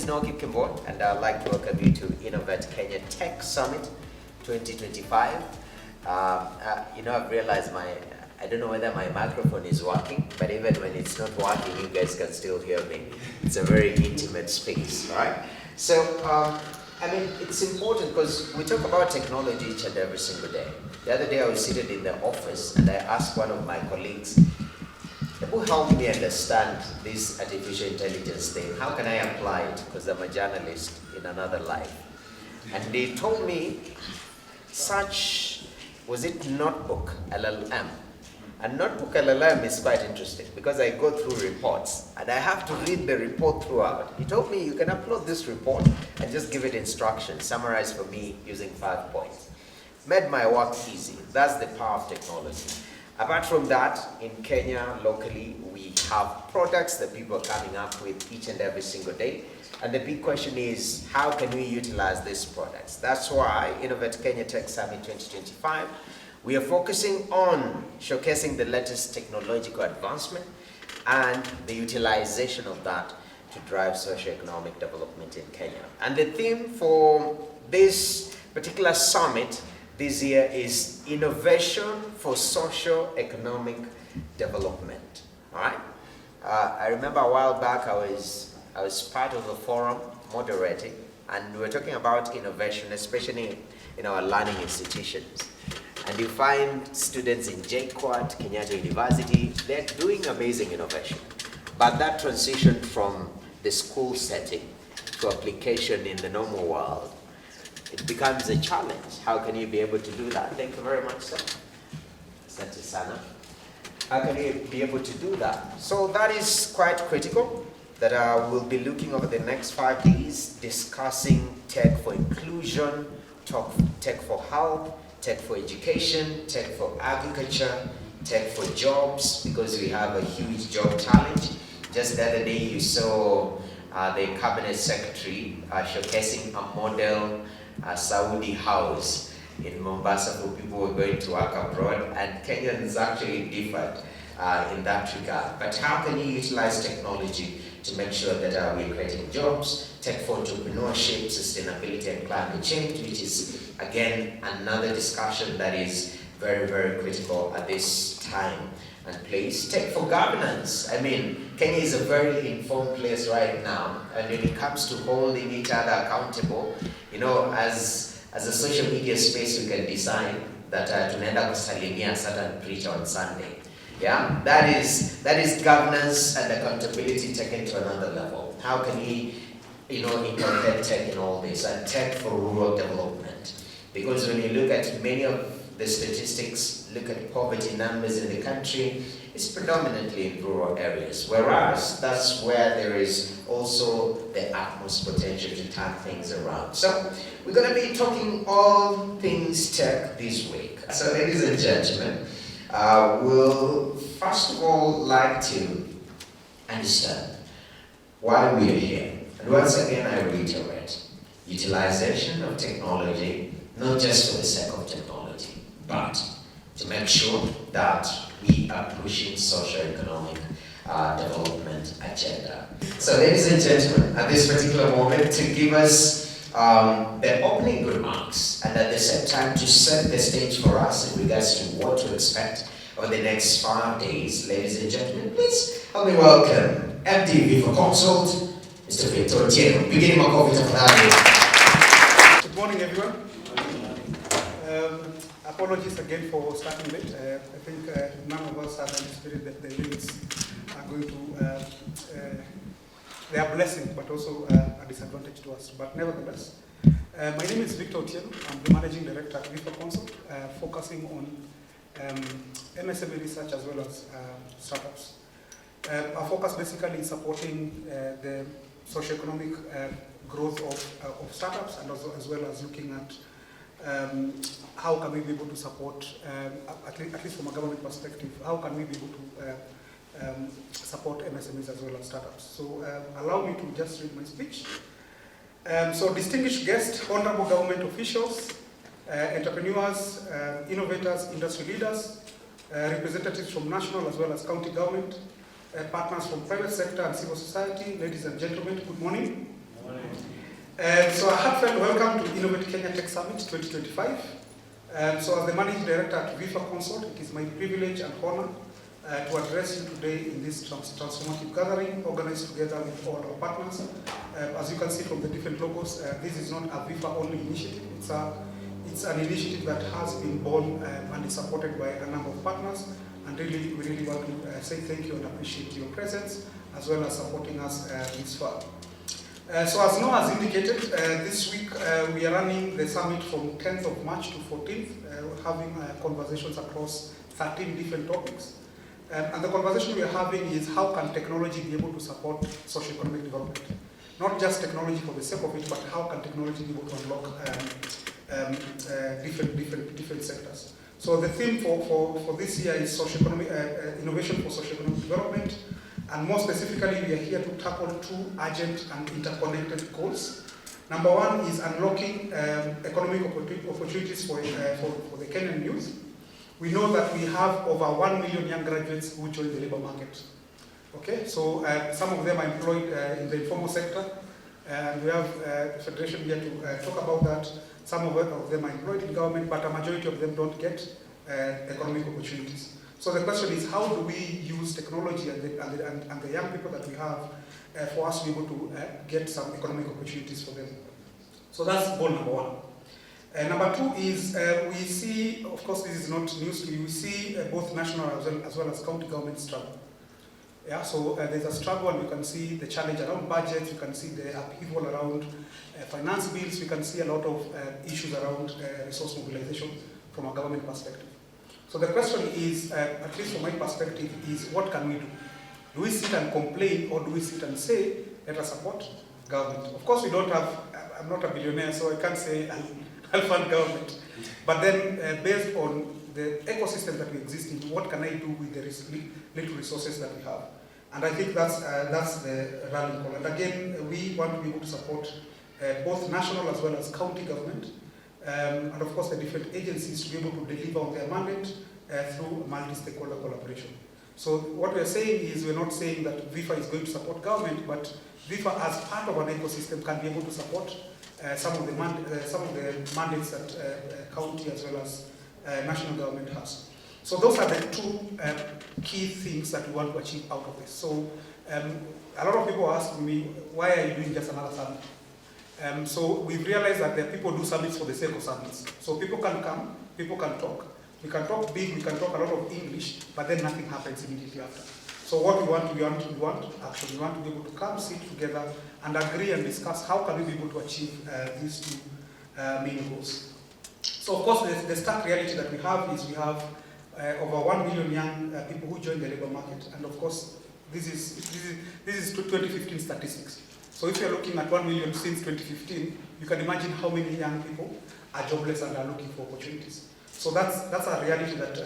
is Noki Kimbo, and I'd like to welcome you to Innovate Kenya Tech Summit 2025. I've realized I don't know whether my microphone is working, but even when it's not working, you guys can still hear me. It's a very intimate space, right? So, it's important because we talk about technology each and every single day. The other day I was seated in the office and I asked one of my colleagues, who helped me understand this artificial intelligence thing? How can I apply it? Because I'm a journalist in another life. And they told me, was it Notebook LLM? And Notebook LLM is quite interesting because I go through reports and I have to read the report throughout. He told me you can upload this report and just give it instructions, summarize for me using 5 points. Made my work easy. That's the power of technology. Apart from that, in Kenya, locally, we have products that people are coming up with each and every single day. And the big question is, how can we utilize these products? That's why Innovate Kenya Tech Summit 2025, we are focusing on showcasing the latest technological advancement and the utilization of that to drive socio-economic development in Kenya. And the theme for this particular summit this year is innovation for socio-economic development. All right. I remember a while back I was part of a forum moderating, and we were talking about innovation, especially in our learning institutions. And you find students in JKUAT, Kenyatta University, they're doing amazing innovation. But that transition from the school setting to application in the normal world, it becomes a challenge. How can you be able to do that? Thank you very much, sir. Asante sana. How can you be able to do that? So that is quite critical, that we'll be looking over the next 5 days, discussing tech for inclusion, tech for health, tech for education, tech for agriculture, tech for jobs, because we have a huge job challenge. Just the other day you saw the cabinet secretary showcasing a model Saudi house in Mombasa for people who are going to work abroad, and Kenyans actually differed in that regard. But how can you utilize technology to make sure that we're creating jobs, tech for entrepreneurship, sustainability and climate change, which is again another discussion that is very, very critical at this time and place. Tech for governance. Kenya is a very informed place right now, and when it comes to holding each other accountable, as a social media space, we can decide that tunaenda kusalimia a certain preacher on Sunday. Yeah, that is governance and accountability taken to another level. How can we, incorporate tech in all this, and tech for rural development? Because when you look at many of the statistics, look at poverty numbers in the country, it's predominantly in rural areas, whereas that's where there is also the utmost potential to turn things around. So we're going to be talking all things tech this week. So ladies and gentlemen, we'll first of all like to understand why we are here. And once again, I reiterate, utilization of technology, not just for the sake of technology, but to make sure that we are pushing socio-economic development agenda. So ladies and gentlemen, at this particular moment, to give us the opening remarks and at the same time to set the stage for us in regards to what to expect over the next 5 days, ladies and gentlemen, please help me welcome MD VIFFA Consult, Mr. Victor Otieno. Beginning my coffee tafadhali. Good morning, everyone. Apologies again for starting late. I think none of us have anticipated that the events are going to, they are a blessing, but also a disadvantage to us. But nevertheless, my name is Victor Otieno. I'm the Managing Director at VIFFA Consult, focusing on MSME research as well as startups. Our focus basically is supporting the socio-economic growth of startups, and also as well as looking at how can we be able to support, at least from a government perspective, how can we be able to support MSMEs as well as startups. So allow me to just read my speech. So distinguished guests, honorable government officials, entrepreneurs, innovators, industry leaders, representatives from national as well as county government, partners from private sector and civil society, ladies and gentlemen, good morning. So a heartfelt welcome to Innovate Kenya Tech Summit 2025. So as the Managing Director at VIFFA Consult, it is my privilege and honor to address you today in this transformative gathering organized together with all our partners. As you can see from the different logos, this is not a VIFFA-only initiative. It's an initiative that has been born and is supported by a number of partners. And really, we really want to say thank you and appreciate your presence, as well as supporting us this far. So as Noah has indicated, this week we are running the summit from 10th of March to 14th, having conversations across 13 different topics. And the conversation we are having is how can technology be able to support socio-economic development? Not just technology for the sake of it, but how can technology be able to unlock different sectors. So the theme for this year is socio-economic innovation for socio-economic development. And more specifically, we are here to tackle two urgent and interconnected goals. Number one is unlocking economic opportunities for the Kenyan youth. We know that we have over 1 million young graduates who join the labor market. Okay, so some of them are employed in the informal sector, and we have the Federation here to talk about that. Some of them are employed in government, but a majority of them don't get economic opportunities. So the question is, how do we use technology and the young people that we have for us to be able to get some economic opportunities for them? So that's goal number one. Number two is we see, of course this is not news to you, we see both national as well as county government struggle. Yeah, so there's a struggle, and you can see the challenge around budgets, you can see the upheaval around finance bills, we can see a lot of issues around resource mobilization from a government perspective. So the question is, at least from my perspective, is what can we do? Do we sit and complain, or do we sit and say, let us support government? Of course we don't have, I'm not a billionaire, so I can't say I'll fund government. But then based on the ecosystem that we exist in, what can I do with the little resources that we have? And I think that's the rallying call. And again, we want to be able to support both national as well as county government, and of course the different agencies to be able to deliver on their mandate through multi-stakeholder collaboration. So what we are saying is, we're not saying that VIFFA is going to support government, but VIFFA as part of an ecosystem can be able to support some of the mandates that county as well as national government has. So those are the two key things that we want to achieve out of this. So a lot of people are asking me, why are you doing just another summit? So we've realized that there are people who do summits for the sake of summits. So people can come, people can talk. We can talk big, we can talk a lot of English, but then nothing happens immediately after. So what we want action. We want to be able to come, sit together, and agree and discuss how can we be able to achieve these two main goals. So of course, the stark reality that we have is we have over 1 million young people who join the labor market, and of course, this is 2015 statistics. So if you're looking at 1 million since 2015, you can imagine how many young people are jobless and are looking for opportunities. So that's a reality that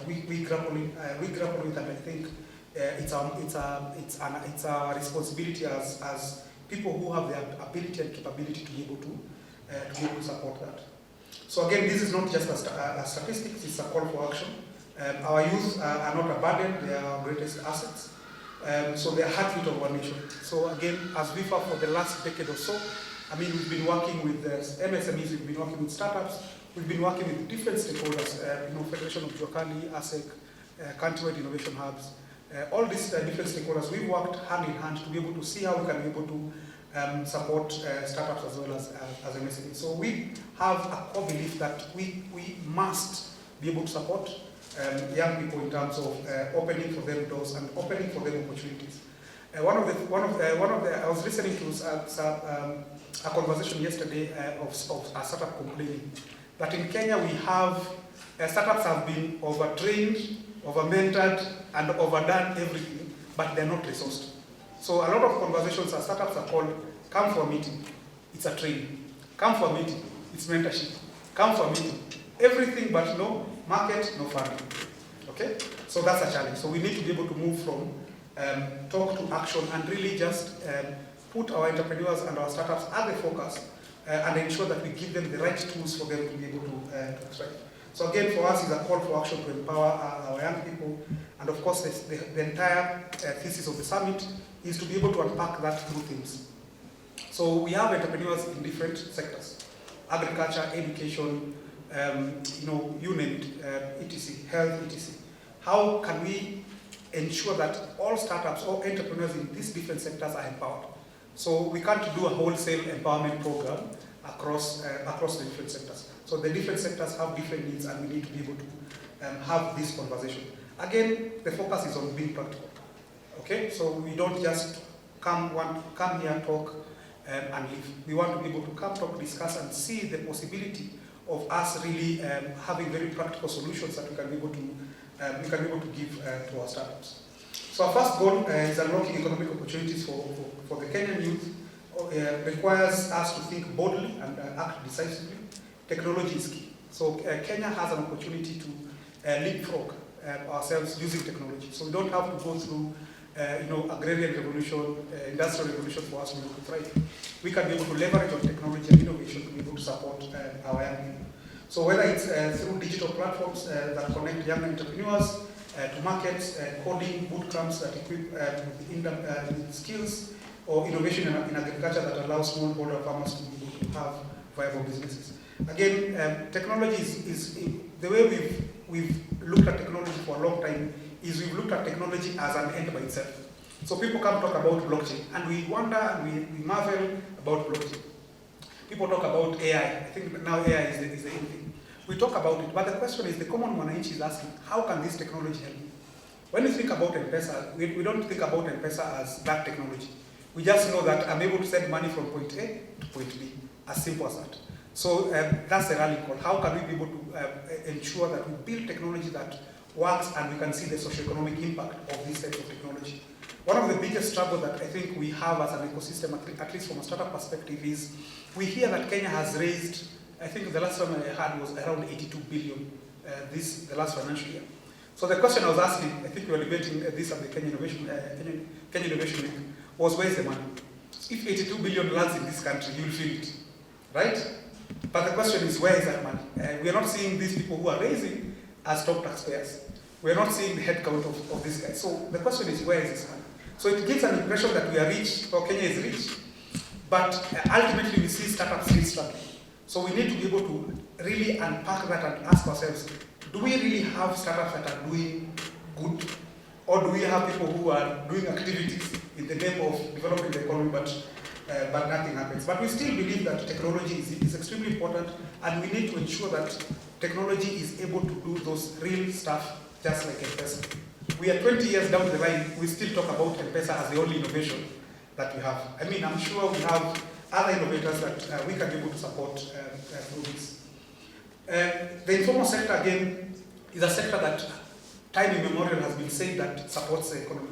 we grapple with, and I think it's a responsibility as people who have the ability and capability to be able to support that. So again, this is not just a statistic; it's a call for action. Our youth are not a burden; they are our greatest assets. So they are heartbeat of our nation. So again, as VIFFA for the last decade or so, I mean, we've been working with MSMEs, we've been working with startups, we've been working with different stakeholders, Federation of Juakali, ASEC, countrywide innovation hubs, all these different stakeholders. We've worked hand in hand to be able to see how we can be able to support startups as well as MSMEs. So we have a core belief that we must be able to support young people in terms of opening for them doors and opening for them opportunities. I was listening to a conversation yesterday of a startup complaining that in Kenya we have startups have been overtrained, over-mentored, and overdone everything, but they're not resourced. So a lot of conversations as startups are called, come for a meeting, it's a training. Come for a meeting, it's mentorship. Come for a meeting, everything but no market, no funding. Okay? So that's a challenge. So we need to be able to move from talk to action and really just put our entrepreneurs and our startups at the focus and ensure that we give them the right tools for them to be able to thrive. So again, for us, it's a call for action to empower our young people. And of course, the entire thesis of the summit is to be able to unpack that through themes. So we have entrepreneurs in different sectors: agriculture, education, you name it, etc., health, etc. How can we ensure that all startups or entrepreneurs in these different sectors are empowered? So we can't do a wholesale empowerment program across the different sectors. So the different sectors have different needs, and we need to be able to have this conversation. Again, the focus is on being practical. Okay, so we don't just come here, talk, and leave. We want to be able to come, talk, discuss, and see the possibility of us really having very practical solutions that we can be able to give to our startups. So our first goal is unlocking economic opportunities for the Kenyan youth. Requires us to think boldly and act decisively. Technology is key. So Kenya has an opportunity to leapfrog ourselves using technology. So we don't have to go through agrarian revolution, industrial revolution for us to be able to thrive. We can be able to leverage on technology and innovation to be able to support our young people. So whether it's through digital platforms that connect young entrepreneurs to markets, coding boot camps that equip with skills, or innovation in agriculture that allows smallholder farmers to be able to have viable businesses. Again, technology is the way we've looked at technology for a long time is we've looked at technology as an end by itself. So people come talk about blockchain, and we wonder and we marvel about blockchain. People talk about AI. I think now AI is the in thing. We talk about it, but the question is, the common mwananchi is asking, how can this technology help me? When you think about M-Pesa, we don't think about M-Pesa as that technology. We just know that I'm able to send money from point A to point B, as simple as that. So that's the rally call. How can we be able to ensure that we build technology that works and we can see the socio-economic impact of this type of technology? One of the biggest struggles that I think we have as an ecosystem, at least from a startup perspective, is we hear that Kenya has raised, I think the last one I had was around 82 billion the last financial year. So the question I was asking, I think we were debating this at the Kenya Innovation Week, was where's the money? If 82 billion lands in this country, you will feel it, right? But the question is, where is that money? We are not seeing these people who are raising as top taxpayers. We are not seeing the headcount of these guys. So the question is, where is this money? So it gives an impression that we are rich, or Kenya is rich, but ultimately we see startups still struggling. So we need to be able to really unpack that and ask ourselves, do we really have startups that are doing good? Or do we have people who are doing activities in the name of developing the economy, but nothing happens? But we still believe that technology is extremely important, and we need to ensure that technology is able to do those real stuff, just like M-Pesa. We are 20 years down the line, we still talk about M-Pesa as the only innovation that we have. I mean, I'm sure we have other innovators that we can be able to support through this. The informal sector, again, is a sector that time immemorial has been said that supports the economy.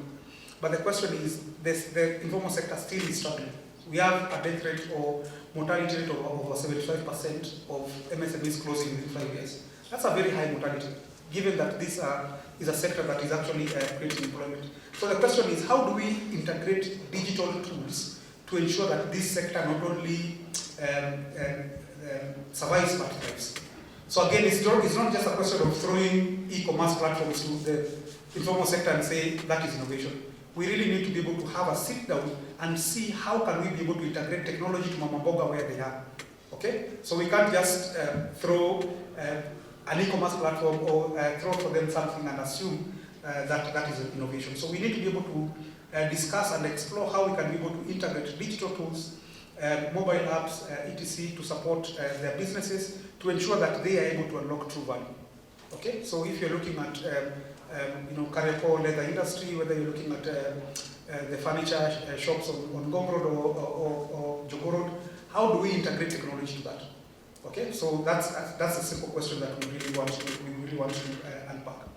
But the question is, the informal sector still is struggling. We have a death rate or mortality rate of over 75% of MSMEs closing within 5 years. That's a very high mortality, given that this is a sector that is actually creating employment. So the question is, how do we integrate digital tools to ensure that this sector not only survives but thrives? So again, it's not just a question of throwing e-commerce platforms to the informal sector and say that is innovation. We really need to be able to have a sit down and see how can we be able to integrate technology to Mama Mboga where they are. Okay? So we can't just throw an e-commerce platform or throw for them something and assume that is an innovation. So we need to be able to discuss and explore how we can be able to integrate digital tools, mobile apps, etc. to support their businesses to ensure that they are able to unlock true value. Okay? So if you're looking at Kariakor leather industry, whether you're looking at the furniture shops on Ngong Road or Jogo Road, how do we integrate technology to that? Okay, so that's a simple question that we really want to unpack.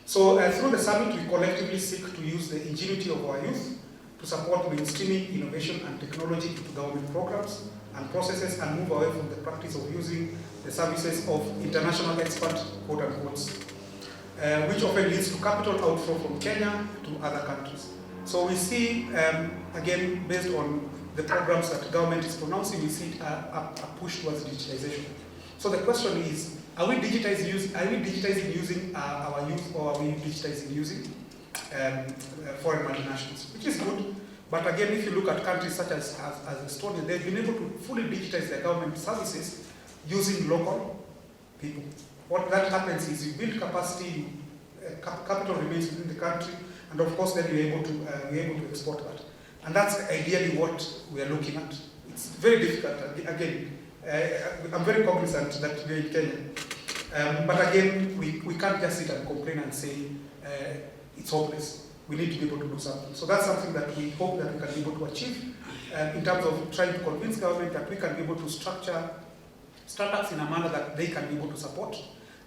So through the summit, we collectively seek to use the ingenuity of our youth to support mainstreaming innovation and technology into government programs and processes, and move away from the practice of using the services of international experts, quote unquote, which often leads to capital outflow from Kenya to other countries. So we see, again, based on the programs that the government is pronouncing, we see a push towards digitization. So the question is, are we digitizing using our youth, or are we digitizing using foreign multinationals? Which is good. But again, if you look at countries such as Estonia, they've been able to fully digitize their government services using local people. What that happens is you build capacity, capital remains within the country, and of course then you're able to export that. And that's ideally what we are looking at. It's very difficult. Again, I'm very cognizant that we're in Kenya. But again, we can't just sit and complain and say it's hopeless. We need to be able to do something. So that's something that we hope that we can be able to achieve in terms of trying to convince government that we can be able to structure startups in a manner that they can be able to support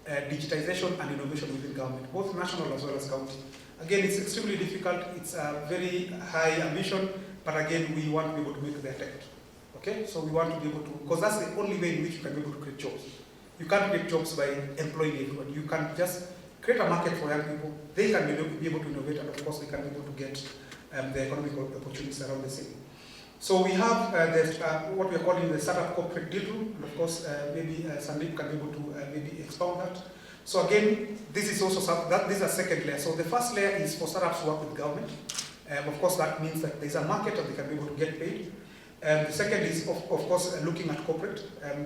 digitization and innovation within government, both national as well as county. Again, it's extremely difficult. It's a very high ambition, but again, we want to be able to make the attempt. Okay, so we want to be able to, because that's the only way in which you can be able to create jobs. You can't create jobs by employing everyone. You can just create a market for young people. They can be able to innovate, and of course, they can be able to get the economic opportunities around the same. So we have what we are calling the startup corporate deal room, and of course, maybe Sandeep can be able to maybe expound that. So again, this is also this is a second layer. So the first layer is for startups to work with government. Of course, that means that there's a market and they can be able to get paid. The second is, of course, looking at corporate.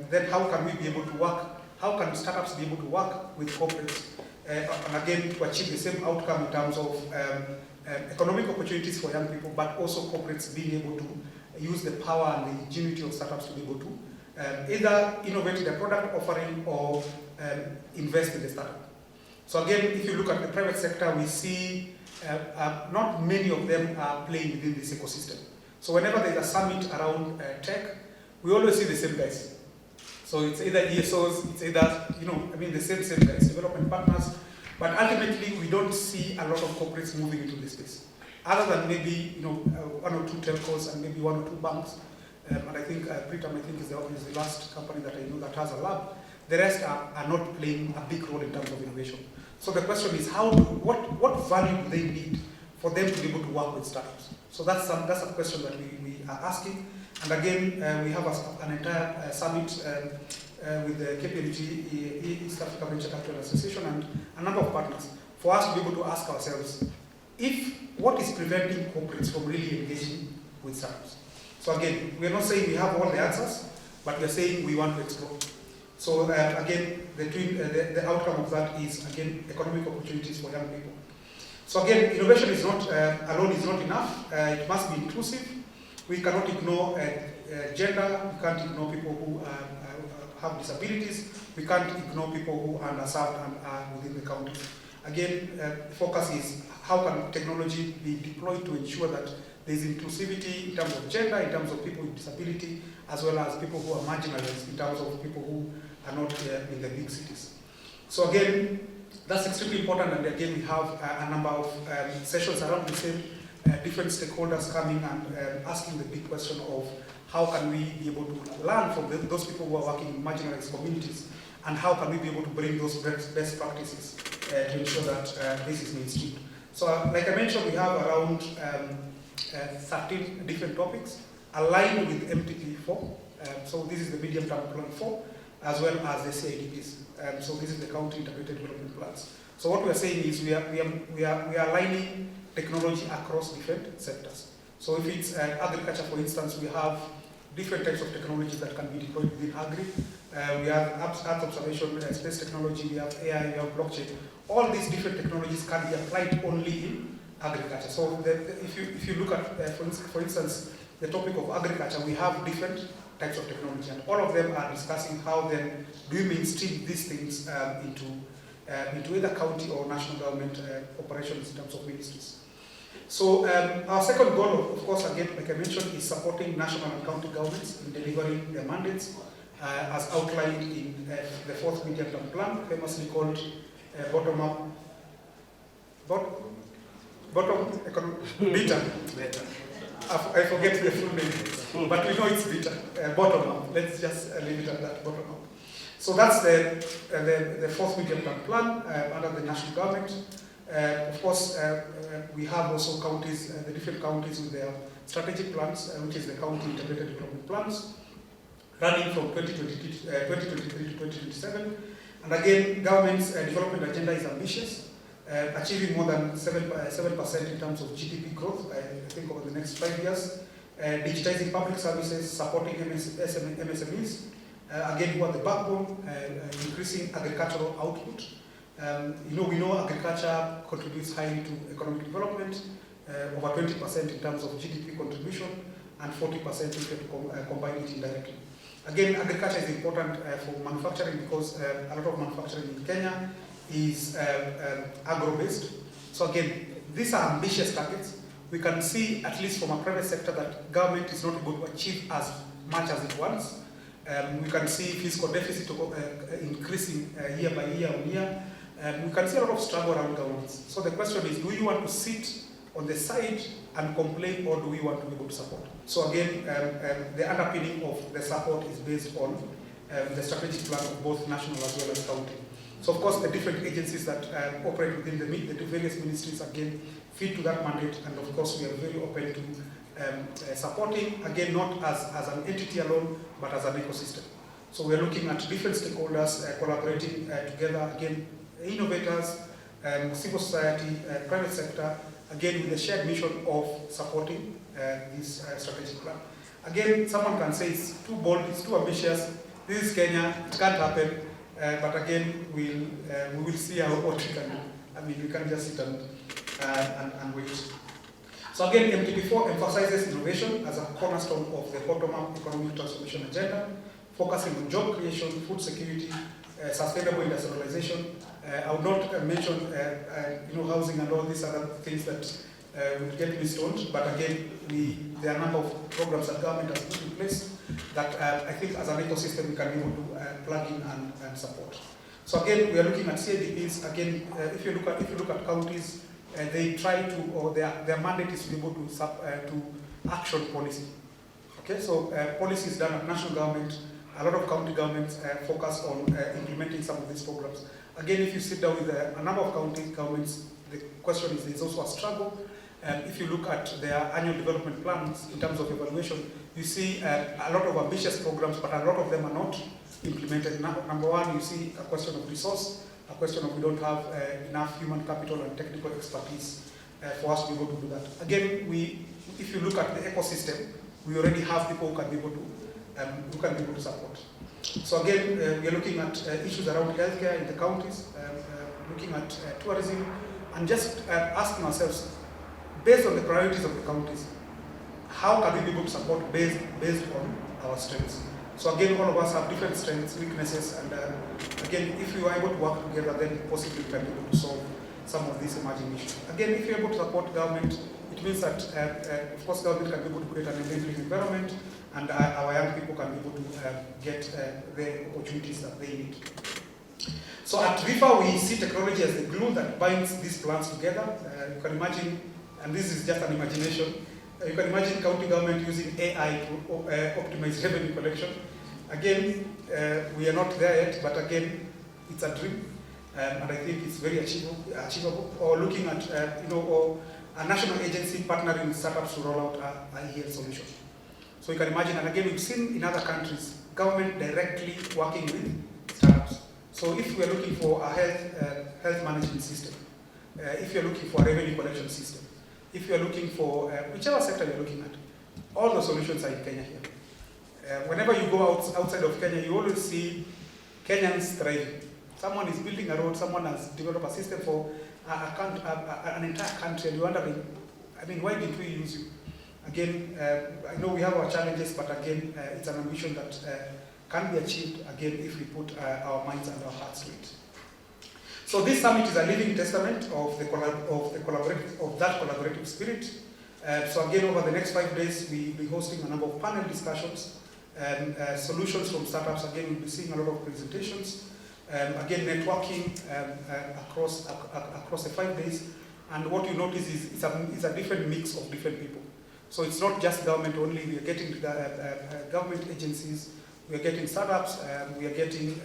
Then how can we be able to work? How can startups be able to work with corporates? And again, to achieve the same outcome in terms of economic opportunities for young people, but also corporates being able to use the power and the ingenuity of startups to be able to either innovate their product offering or invest in the startup. So again, if you look at the private sector, we see not many of them are playing within this ecosystem. So whenever there's a summit around tech, we always see the same guys. So it's either ESOs, it's either, the same guys, development partners, but ultimately we don't see a lot of corporates moving into this space. Other than maybe, one or two telcos and maybe one or two banks, and I think Britam, is the last company that I know that has a lab. The rest are not playing a big role in terms of innovation. So the question is, what value do they need for them to be able to work with startups? So that's a question that we are asking. And again, we have an entire summit with the KPMG, East Africa Venture Capital Association, and a number of partners for us to be able to ask ourselves, what is preventing corporates from really engaging with startups? So again, we are not saying we have all the answers, but we are saying we want to explore. So again, the outcome of that is, again, economic opportunities for young people. So again, innovation is not alone is not enough. It must be inclusive. We cannot ignore gender. We can't ignore people who have disabilities. We can't ignore people who are underserved and are within the county. Again, the focus is how can technology be deployed to ensure that there is inclusivity in terms of gender, in terms of people with disability, as well as people who are marginalized, in terms of people who are not in the big cities. So again, that's extremely important, and again, we have a number of sessions around the same, different stakeholders coming and asking the big question of how can we be able to learn from those people who are working in marginalized communities, and how can we be able to bring those best practices to ensure that this is mainstream. So like I mentioned, we have around 13 different topics aligned with MTP4. So this is the medium-term plan 4, as well as the CIDPs. So this is the county integrated development plans. So what we are saying is we are aligning technology across different sectors. So if it's agriculture, for instance, we have different types of technologies that can be deployed within agri. We have Earth observation, space technology, we have AI, we have blockchain. All these different technologies can be applied only in agriculture. So if you look at, for instance, the topic of agriculture, we have different types of technology, and all of them are discussing how then do we mainstream these things into either county or national government operations in terms of ministries. So our second goal, of course, again, like I mentioned, is supporting national and county governments in delivering their mandates as outlined in the fourth medium-term plan, famously called bottom-up, beta. I forget the full name, but we know it's beta, bottom-up. Let's just leave it at that, bottom-up. So that's the fourth medium-term plan under the national government. Of course, we have also counties, the different counties with their strategic plans, which is the county integrated development plans, running from 2023 to 2027. And again, government's development agenda is ambitious. achieving more than 7% in terms of GDP growth, I think over the next 5 years, digitizing public services, supporting MSMEs, again, who are the backbone, increasing agricultural output. We know agriculture contributes highly to economic development, over 20% in terms of GDP contribution, and 40% if you combine it indirectly. Again, agriculture is important for manufacturing because a lot of manufacturing in Kenya is agro-based. So again, these are ambitious targets. We can see, at least from a private sector, that government is not able to achieve as much as it wants. We can see fiscal deficit increasing year by year on year. We can see a lot of struggle around governments. So the question is, do you want to sit on the side and complain, or do we want to be able to support? So again, the underpinning of the support is based on the strategic plan of both national as well as county. So of course, the different agencies that operate within the various ministries again fit to that mandate, and of course we are very open to supporting, again, not as an entity alone, but as an ecosystem. So we are looking at different stakeholders collaborating together, again, innovators, civil society, private sector, again with the shared mission of supporting this strategic plan. Again, someone can say it's too bold, it's too ambitious, this is Kenya, it can't happen, but again, we will see what we can do. I mean, we can't just sit and wait. So again, MTP4 emphasizes innovation as a cornerstone of the bottom-up economic transformation agenda, focusing on job creation, food security, sustainable industrialization. I would not mention housing and all these other things that would get me stoned, but again, there are a number of programs that government has put in place that I think as an ecosystem we can be able to plug in and support. So again, we are looking at CIDPs. Again, if you look at counties, they try to, or their mandate is to be able to action policy. Okay, so policy is done at national government. A lot of county governments focus on implementing some of these programs. Again, if you sit down with a number of county governments, the question is, there's also a struggle. If you look at their annual development plans in terms of evaluation, you see a lot of ambitious programs, but a lot of them are not implemented. Number one, you see a question of resource, a question of we don't have enough human capital and technical expertise for us to be able to do that. Again, if you look at the ecosystem, we already have people who can be able to support. So again, we are looking at issues around healthcare in the counties, looking at tourism, and just asking ourselves, based on the priorities of the counties, how can we be able to support based on our strengths? So again, all of us have different strengths, weaknesses, and again, if we are able to work together, then possibly we can be able to solve some of these emerging issues. Again, if you're able to support government, it means that, of course, government can be able to create an enabling environment, and our young people can be able to get the opportunities that they need. So at VIFFA, we see technology as the glue that binds these plans together. You can imagine, and this is just an imagination, you can imagine county government using AI to optimize revenue collection. Again, we are not there yet, but again, it's a dream, and I think it's very achievable. Or looking at, or a national agency partnering with startups to roll out a EL solution. So you can imagine, and again, we've seen in other countries, government directly working with startups. So if we are looking for a health management system, if you're looking for a revenue collection system, if you're looking for whichever sector you're looking at, all the solutions are in Kenya here. Whenever you go outside of Kenya, you always see Kenyans thriving. Someone is building a road, someone has developed a system for an entire country, and you're wondering, I mean, why didn't we use you? Again, I know we have our challenges, but again, it's an ambition that can be achieved, again, if we put our minds and our hearts to it. So this summit is a living testament of that collaborative spirit. So again, over the next 5 days, we'll be hosting a number of panel discussions, solutions from startups. Again, we'll be seeing a lot of presentations. Again, networking across the 5 days. And what you notice is it's a different mix of different people. So it's not just government only. We are getting government agencies, we are getting startups, we are getting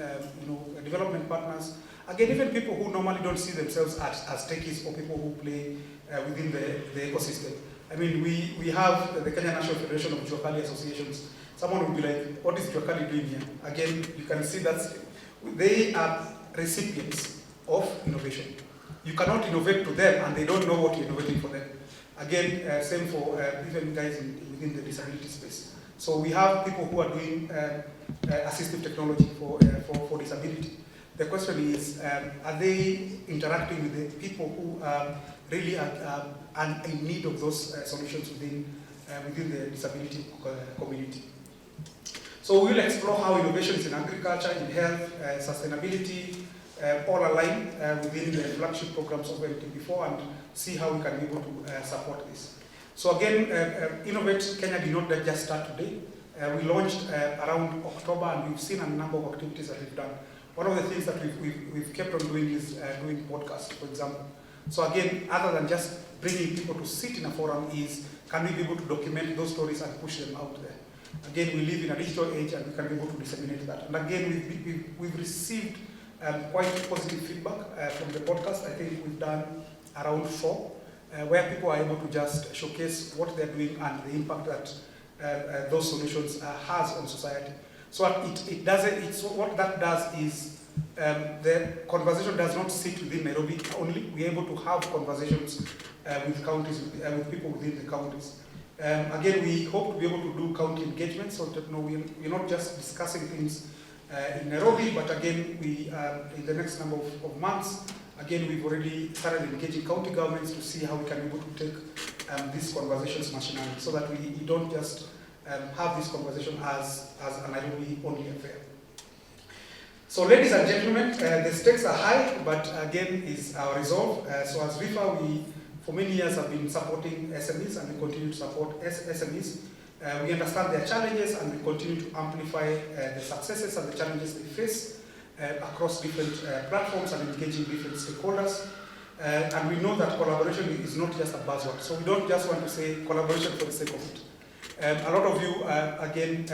development partners. Again, even people who normally don't see themselves as techies, or people who play within the ecosystem. I mean, we have the Kenya National Federation of Juakali Associations. Someone will be like, what is Juakali doing here? Again, you can see that they are recipients of innovation. you cannot innovate to them and they don't know what you're innovating for them. Again, same for even guys within the disability space. So we have people who are doing assistive technology for disability. The question is, are they interacting with the people who really are in need of those solutions within the disability community? So we will explore how innovations in agriculture, in health, sustainability, all align within the flagship programs of LTP4 and see how we can be able to support this. So again, Innovate Kenya did not just start today. We launched around October and we've seen a number of activities that we've done. One of the things that we've kept on doing is doing podcasts, for example. So again, other than just bringing people to sit in a forum is, can we be able to document those stories and push them out there? Again, we live in a digital age and we can be able to disseminate that. And again, we've received quite positive feedback from the podcast. I think we've done around 4, where people are able to just showcase what they're doing and the impact that those solutions has on society. So what that does is the conversation does not sit within Nairobi only. We're able to have conversations with counties, with people within the counties. Again, we hope to be able to do county engagement, so that we're not just discussing things in Nairobi, but again, in the next number of months, again, we've already started engaging county governments to see how we can be able to take these conversations nationally, so that we don't just have this conversation as a Nairobi only affair. So ladies and gentlemen, the stakes are high, but again is our resolve. So as VIFFA, we for many years have been supporting SMEs and we continue to support SMEs. We understand their challenges and we continue to amplify the successes and the challenges they face across different platforms and engaging different stakeholders. And we know that collaboration is not just a buzzword. So we don't just want to say collaboration for the sake of it. A lot of you, again,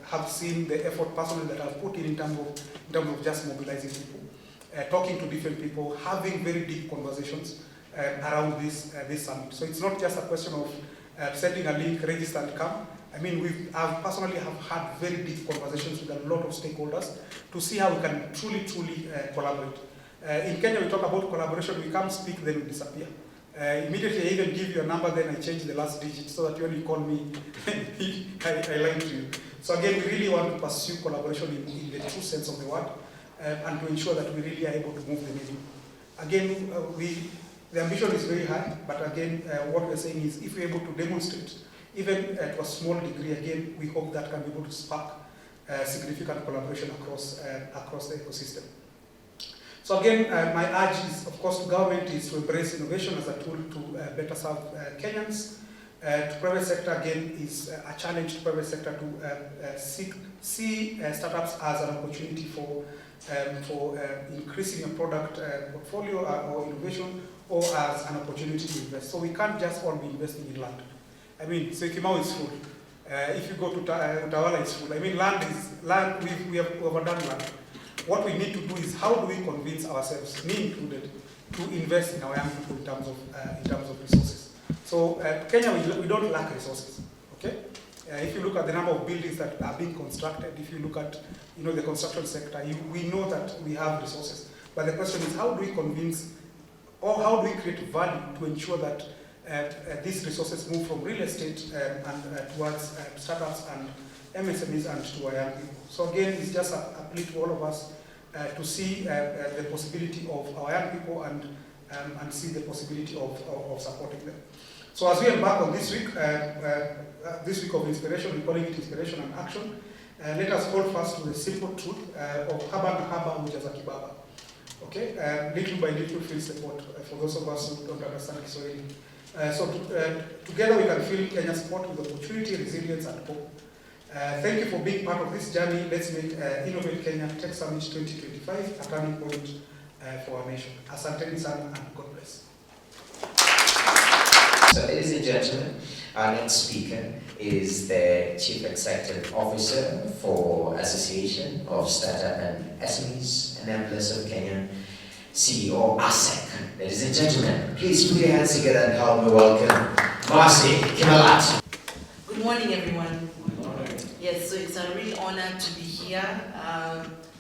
have seen the effort personally that I've put in terms of just mobilizing people, talking to different people, having very deep conversations around this summit. So it's not just a question of sending a link, register and come. I mean, I've personally had very deep conversations with a lot of stakeholders to see how we can truly collaborate. In Kenya, we talk about collaboration, we come speak, then we disappear. Immediately, I even give you a number, then I change the last digit so that when you call me, I lie to you. So again, we really want to pursue collaboration in the true sense of the word and to ensure that we really are able to move the needle. Again, the ambition is very high, but again, what we're saying is if we're able to demonstrate, even to a small degree, again, we hope that can be able to spark significant collaboration across the ecosystem. So again, my urge is, of course, to government is to embrace innovation as a tool to better serve Kenyans. To private sector, again, is a challenge to private sector to see startups as an opportunity for increasing a product portfolio or innovation, or as an opportunity to invest. So we can't just all be investing in land. I mean, Socio-Economic is full. If you go to Utawala, it's full. I mean, land, we have overdone land. What we need to do is how do we convince ourselves, me included, to invest in our young people in terms of resources. So Kenya, we don't lack resources. Okay. If you look at the number of buildings that are being constructed, if you look at the construction sector, we know that we have resources. But the question is, how do we convince, or how do we create value to ensure that these resources move from real estate and towards startups and MSMEs and to our young people? So again, it's just a plea to all of us to see the possibility of our young people and see the possibility of supporting them. So as we embark on this week of inspiration, we're calling it Inspiration and Action, let us hold fast to the simple truth of haba na haba hujaza kibaba. Okay, little by little feel support for those of us who don't understand Kiswahili. Together we can fill Kenya's support with opportunity, resilience and hope. Thank you for being part of this journey. Let's make Innovate Kenya Tech Summit 2025 a turning point for our nation. Asanteni sana and God bless. So ladies and gentlemen, our next speaker is the Chief Executive Officer for Association of Startup and SMEs, enablers of Kenya, CEO ASEC. Ladies and gentlemen, please put your hands together and help me welcome Marcy Kimalat. Good morning, everyone. Yes, so it's a real honor to be here.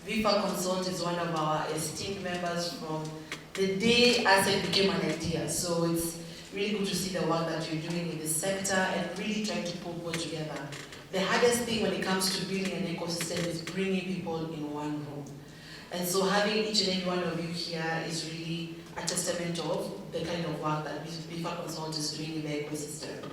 VIFFA Consult is one of our esteemed members from the day asset became an idea. So it's really good to see the work that you're doing in this sector and really trying to pull people together. The hardest thing when it comes to building an ecosystem is bringing people in one room. And so having each and every one of you here is really a testament of the kind of work that VIFFA Consult is doing in the ecosystem.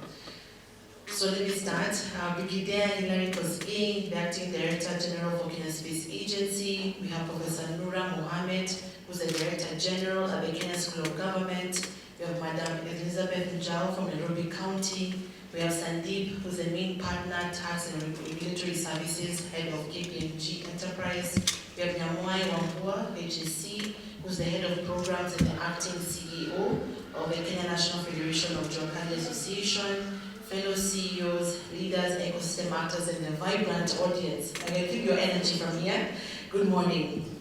So let me start. Brigadier Hilary Kosgei, the Acting Director General for Kenya Space Agency. We have Professor Noura Mohammed, who's the Director General at the Kenya School of Government. We have Madam Elizabeth Njau from Nairobi County. We have Sandeep, who's the main partner, tax and regulatory services, head of KPMG Enterprise. We have Nyamwai Wambua, HSC, who's the head of programs and the acting CEO of the Kenya National Federation of Job Association. Fellow CEOs, leaders, ecosystem actors, and the vibrant audience. I can feel your energy from here. Good morning.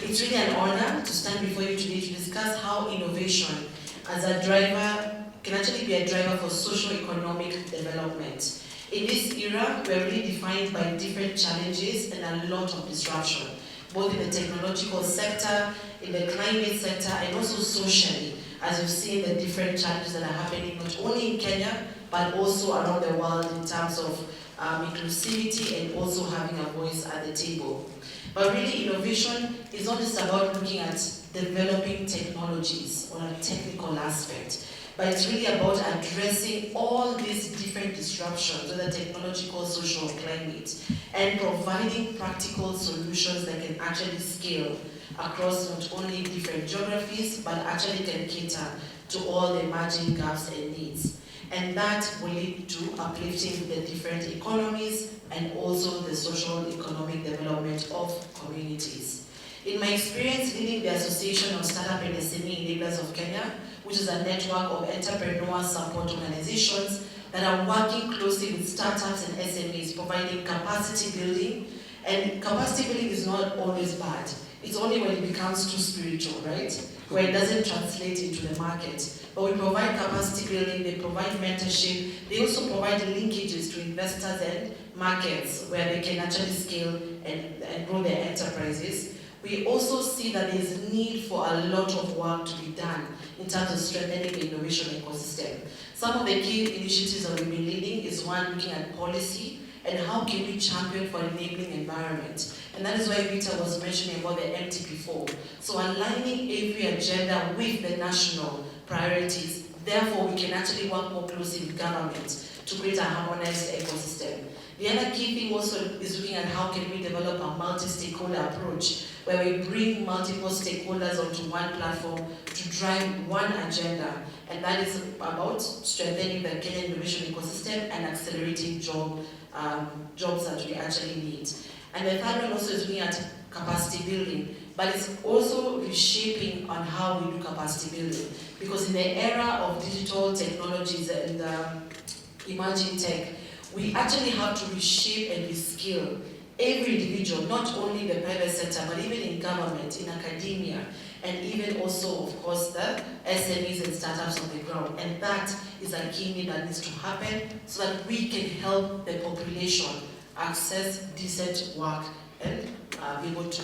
It's really an honor to stand before you today to discuss how innovation as a driver can actually be a driver for socio-economic development. In this era, we're really defined by different challenges and a lot of disruption, both in the technological sector, in the climate sector, and also socially, as you've seen the different challenges that are happening not only in Kenya, but also around the world in terms of inclusivity and also having a voice at the table. But really, innovation is not just about looking at developing technologies or a technical aspect, but it's really about addressing all these different disruptions, whether technological, social, or climate, and providing practical solutions that can actually scale across not only different geographies, but actually can cater to all the emerging gaps and needs. And that will lead to uplifting the different economies and also the social economic development of communities. In my experience leading the Association of Startup and SME Enablers of Kenya, which is a network of entrepreneur support organizations that are working closely with startups and SMEs, providing capacity building. And capacity building is not always bad. It's only when it becomes too spiritual, right? Where it doesn't translate into the market. But we provide capacity building, they provide mentorship, they also provide linkages to investors and markets where they can actually scale and grow their enterprises. We also see that there is a need for a lot of work to be done in terms of strengthening the innovation ecosystem. Some of the key initiatives that we've been leading is one, looking at policy and how can we champion for enabling environment. And that is why Vita was mentioning about the MTP4. So aligning every agenda with the national priorities, therefore we can actually work more closely with government to create a harmonized ecosystem. The other key thing also is looking at how can we develop a multi-stakeholder approach where we bring multiple stakeholders onto one platform to drive one agenda, and that is about strengthening the Kenyan innovation ecosystem and accelerating jobs that we actually need. And the third one also is looking at capacity building, but it's also reshaping on how we do capacity building. Because in the era of digital technologies and emerging tech, we actually have to reshape and reskill every individual, not only the private sector, but even in government, in academia, and even also, of course, the SMEs and startups on the ground. And that is a key need that needs to happen so that we can help the population access decent work and be able to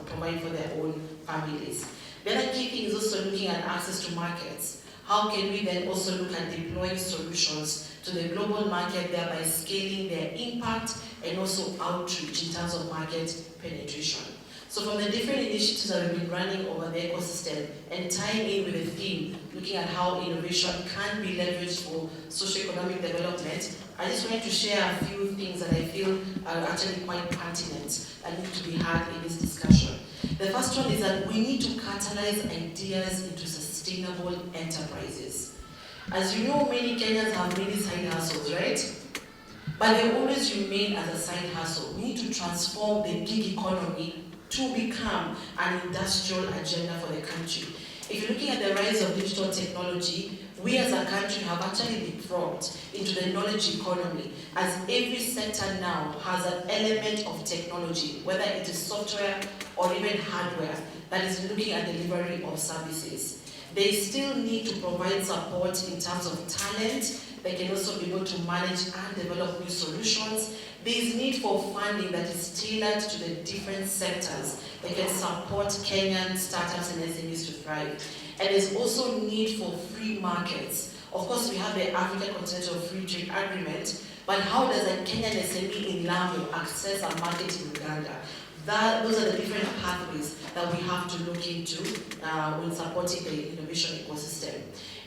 provide for their own families. The other key thing is also looking at access to markets. How can we then also look at deploying solutions to the global market, thereby scaling their impact and also outreach in terms of market penetration. So from the different initiatives that we've been running over the ecosystem and tying in with the theme, looking at how innovation can be leveraged for socio-economic development, I just wanted to share a few things that I feel are actually quite pertinent and need to be had in this discussion. The first one is that we need to catalyze ideas into sustainable enterprises. As you know, many Kenyans have many side hustles, right? But they always remain as a side hustle. We need to transform the gig economy to become an industrial agenda for the country. If you're looking at the rise of digital technology, we as a country have actually leapfrogged into the knowledge economy, as every sector now has an element of technology, whether it is software or even hardware, that is looking at delivery of services. They still need to provide support in terms of talent. They can also be able to manage and develop new solutions. There is need for funding that is tailored to the different sectors that can support Kenyan startups and SMEs to thrive. And there's also need for free markets. Of course, we have the African Continental Free Trade Agreement, but how does a Kenyan SME in Lamu access a market in Uganda? Those are the different pathways that we have to look into when supporting the innovation ecosystem.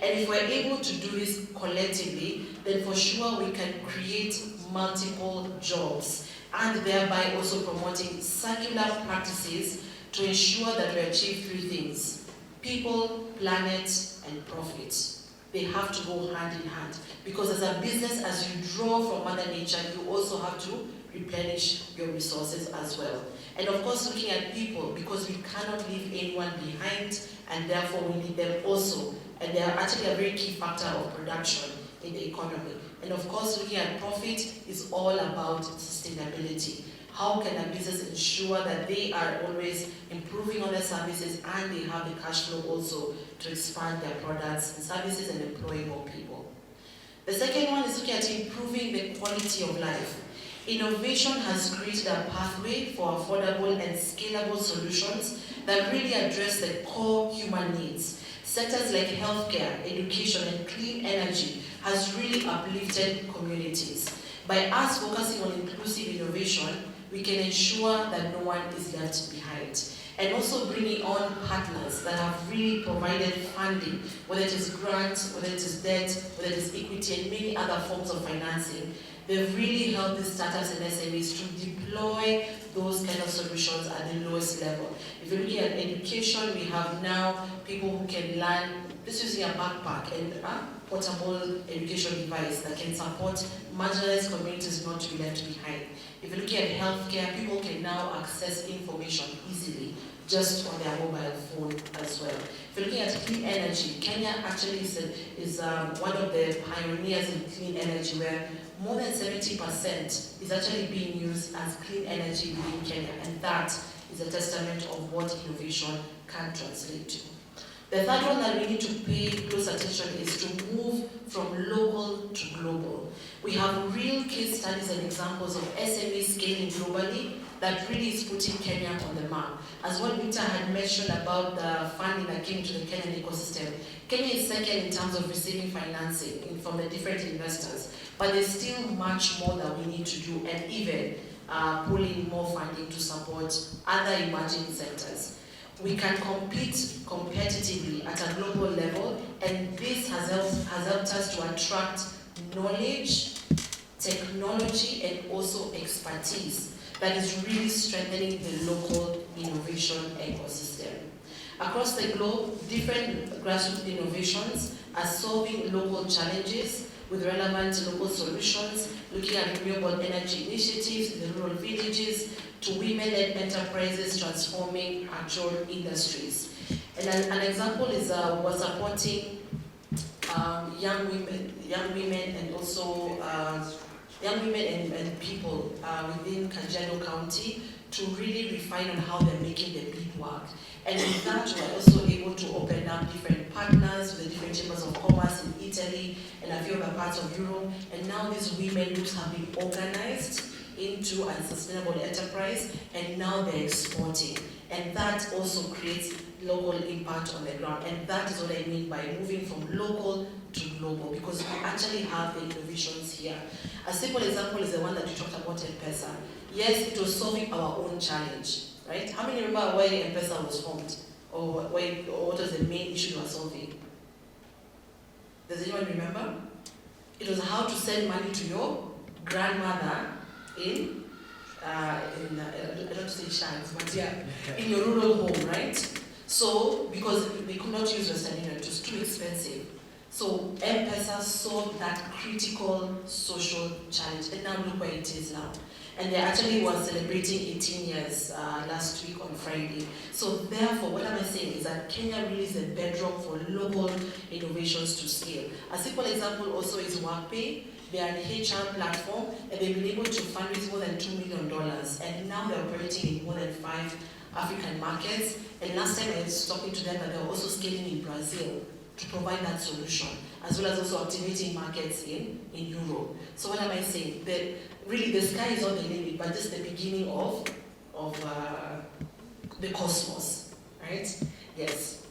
And if we're able to do this collectively, then for sure we can create multiple jobs and thereby also promoting circular practices to ensure that we achieve three things: people, planet, and profit. They have to go hand in hand, because as a business, as you draw from Mother Nature, you also have to replenish your resources as well. And of course, looking at people, because we cannot leave anyone behind, and therefore we need them also. And they are actually a very key factor of production in the economy. And of course, looking at profit is all about sustainability. How can a business ensure that they are always improving on their services and they have the cash flow also to expand their products and services and employ more people? The second one is looking at improving the quality of life. Innovation has created a pathway for affordable and scalable solutions that really address the core human needs. Sectors like healthcare, education, and clean energy has really uplifted communities. By us focusing on inclusive innovation, we can ensure that no one is left behind. And also bringing on partners that have really provided funding, whether it is grants, whether it is debt, whether it is equity, and many other forms of financing. They've really helped the startups and SMEs to deploy those kind of solutions at the lowest level. If you're looking at education, we have now people who can learn just using a backpack and a portable education device that can support marginalized communities not to be left behind. If you're looking at healthcare, people can now access information easily just on their mobile phone as well. If you're looking at clean energy, Kenya actually is one of the pioneers in clean energy, where more than 70% is actually being used as clean energy within Kenya, and that is a testament of what innovation can translate to. The third one that we need to pay close attention is to move from local to global. We have real case studies and examples of SMEs scaling globally that really is putting Kenya on the map. As what Victor had mentioned about the funding that came to the Kenyan ecosystem, Kenya is second in terms of receiving financing from the different investors, but there's still much more that we need to do, and even pulling more funding to support other emerging sectors. We can compete competitively at a global level, and this has helped us to attract knowledge, technology, and also expertise that is really strengthening the local innovation ecosystem. Across the globe, different grassroots innovations are solving local challenges with relevant local solutions, looking at renewable energy initiatives in the rural villages, to women-led enterprises transforming actual industries. And an example is we're supporting young women and also young women and people within Kajiado County to really refine on how they're making the bead work. And with that, we're also able to open up different partners with the different chambers of commerce in Italy and a few other parts of Europe. And now these women groups have been organized into a sustainable enterprise, and now they're exporting. And that also creates local impact on the ground. And that is what I mean by moving from local to global, because we actually have the innovations here. A simple example is the one that you talked about, M-Pesa. Yes, it was solving our own challenge, right? How many remember why M-Pesa was formed? Or what was the main issue we were solving? Does anyone remember? It was how to send money to your grandmother in I don't say shanks, but yeah, in your rural home, right? So, because they could not use Western Union, it was too expensive. So, M-Pesa solved that critical social challenge, and now look where it is now. And they actually were celebrating 18 years last week on Friday. So therefore, what am I saying is that Kenya really is a bedrock for local innovations to scale. A simple example also is WorkPay. They are an HR platform, and they've been able to fundraise more than $2 million, and now they're operating in more than 5 African markets. And last time I was talking to them that they were also scaling in Brazil to provide that solution, as well as also activating markets in Europe. So what am I saying? That really the sky is not the limit, but just the beginning of the cosmos, right? Yes.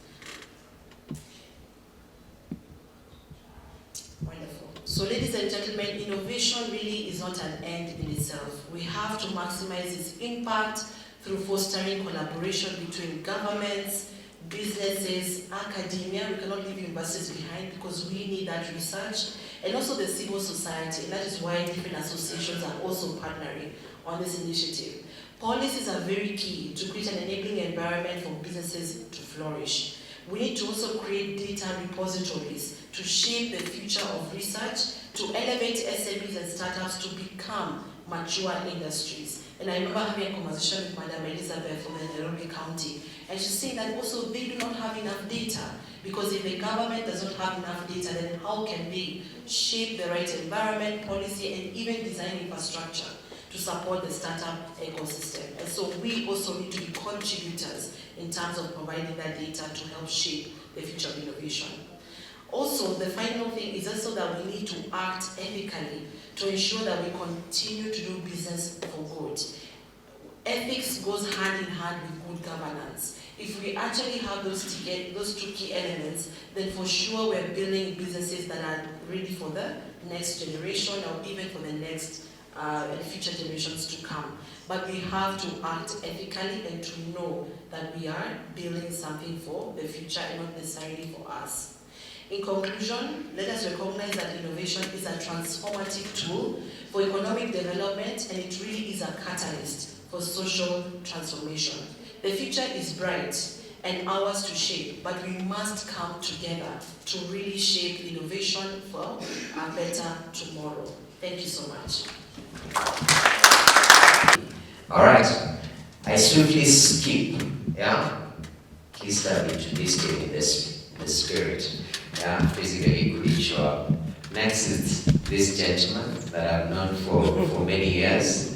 Wonderful. So ladies and gentlemen, innovation really is not an end in itself. We have to maximize its impact through fostering collaboration between governments, businesses, academia. We cannot leave universities behind because we need that research, and also the civil society. And that is why different associations are also partnering on this initiative. Policies are very key to create an enabling environment for businesses to flourish. We need to also create data repositories to shape the future of research, to elevate SMEs and startups to become mature industries. And I remember having a conversation with Madam Elizabeth from the Nairobi County, and she's saying that also they do not have enough data, because if the government does not have enough data, then how can they shape the right environment, policy, and even design infrastructure to support the startup ecosystem? And so we also need to be contributors in terms of providing that data to help shape the future of innovation. Also, the final thing is also that we need to act ethically to ensure that we continue to do business for good. Ethics goes hand in hand with good governance. If we actually have those two key elements, then for sure we're building businesses that are ready for the next generation, or even for the next future generations to come. But we have to act ethically and to know that we are building something for the future and not necessarily for us. In conclusion, let us recognize that innovation is a transformative tool for economic development, and it really is a catalyst for social transformation. The future is bright and ours to shape, but we must come together to really shape innovation for a better tomorrow. Thank you so much. All right, I swiftly skip, Please love me to this day in the spirit. Physically couldn't show up. Next is this gentleman that I've known for many years.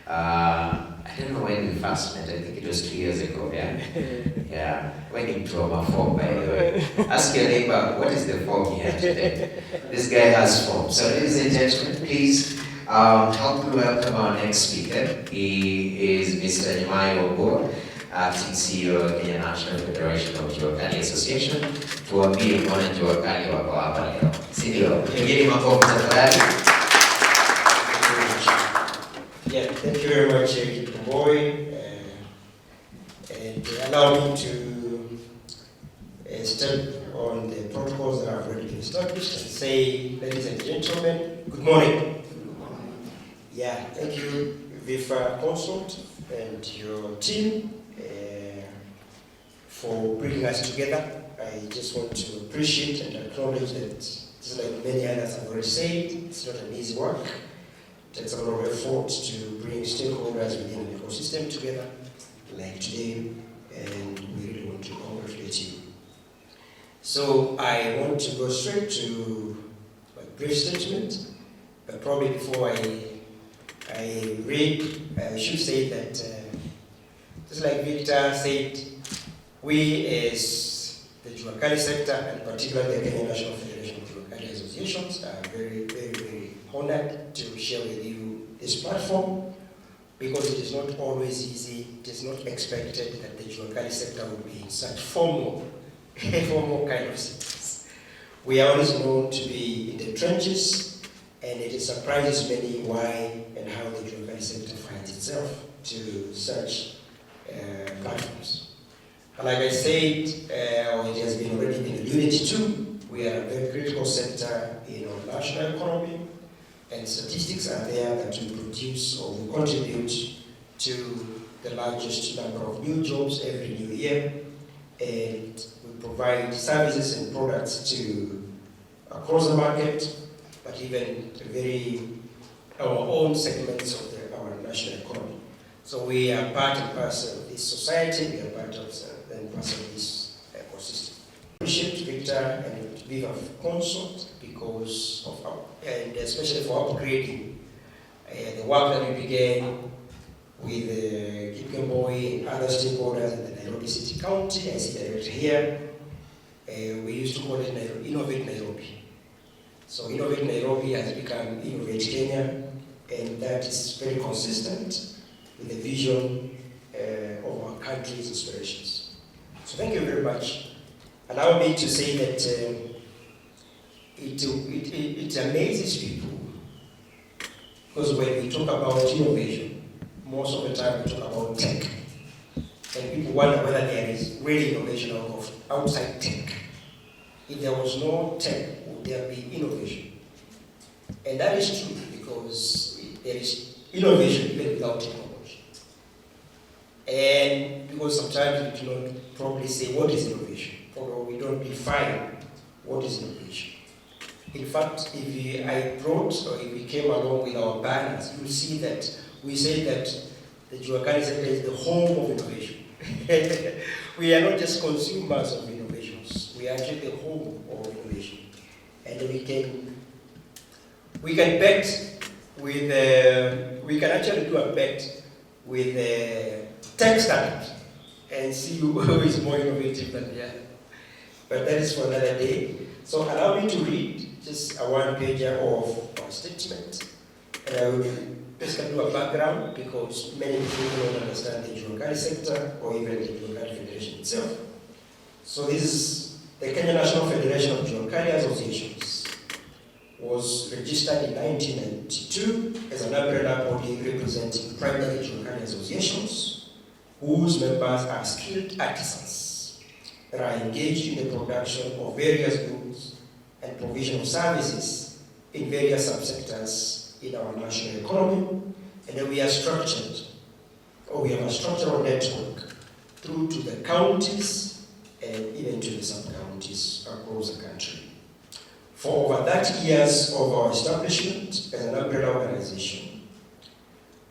I don't know when we first met. I think it was 2 years ago, when in trauma form, by the way. Ask your neighbor, what is the form here today? This guy has form. So ladies and gentlemen, please help me welcome our next speaker. He is Mr. Nyamai Obo, Acting CEO of Kenya National Federation of Juakali Association. Tuambie mbona Juakali wako hapa leo. Si ndio? Pigeni makofi tafadhali. Yeah, thank you very much, Boy, and allow me to step on the protocols that have already been established and say, ladies and gentlemen, good morning. Yeah, thank you, VIFFA Consult and your team for bringing us together. I just want to appreciate and acknowledge that, just like many others have already said, it's not an easy work. It takes a lot of effort to bring stakeholders within an ecosystem together, like today, and we really want to congratulate you. So I want to go straight to my brief statement, but probably before I read, I should say that, just like Victor said, we as the Juakali sector, and particularly the Kenya National Federation of Juakali Associations, are very, very, very honored to share with you this platform, because it is not always easy. It is not expected that the Juakali sector would be in such formal kind of settings. We are always known to be in the trenches, and it surprises many why and how the Juakali sector finds itself to such platforms. And like I said, or it has been already been alluded to, we are a very critical sector in our national economy, and statistics are there that will produce or will contribute to the largest number of new jobs every new year, and we provide services and products to across the market, but even our own segments of our national economy. So we are part and parcel of this society, we are part of and parcel of this ecosystem. I appreciate Victor and VIFFA Consult because of and especially for upgrading the work that we began with Kipkemboi and other stakeholders in the Nairobi City County. I see director here. We used to call it Innovate Nairobi. So Innovate Nairobi has become Innovate Kenya, and that is very consistent with the vision of our country's aspirations. So thank you very much. Allow me to say that it amazes people, because when we talk about innovation, most of the time we talk about tech. And people wonder whether there is really innovation outside tech. If there was no tech, would there be innovation? And that is true, because there is innovation even without technology. And because sometimes we do not probably say what is innovation, or we don't define what is innovation. In fact, if we came along with our banners, you'll see that we say that the Juakali sector is the home of innovation. We are not just consumers of innovations, we are actually the home of innovation. And we can bet with, we can actually do a bet with tech startups and see who is more innovative than the other. But that is for another day. So allow me to read just a one-pager of our statement. And I will basically do a background, because many people don't understand the Juakali sector or even the Juakali Federation itself. So this is the Kenya National Federation of Juakali Associations. Was registered in 1992 as an umbrella body representing primary Juakali associations, whose members are skilled artisans that are engaged in the production of various goods and provision of services in various subsectors in our national economy. And then we are structured, or we have a structural network through to the counties and even to the sub-counties across the country. For over 30 years of our establishment as an umbrella organization,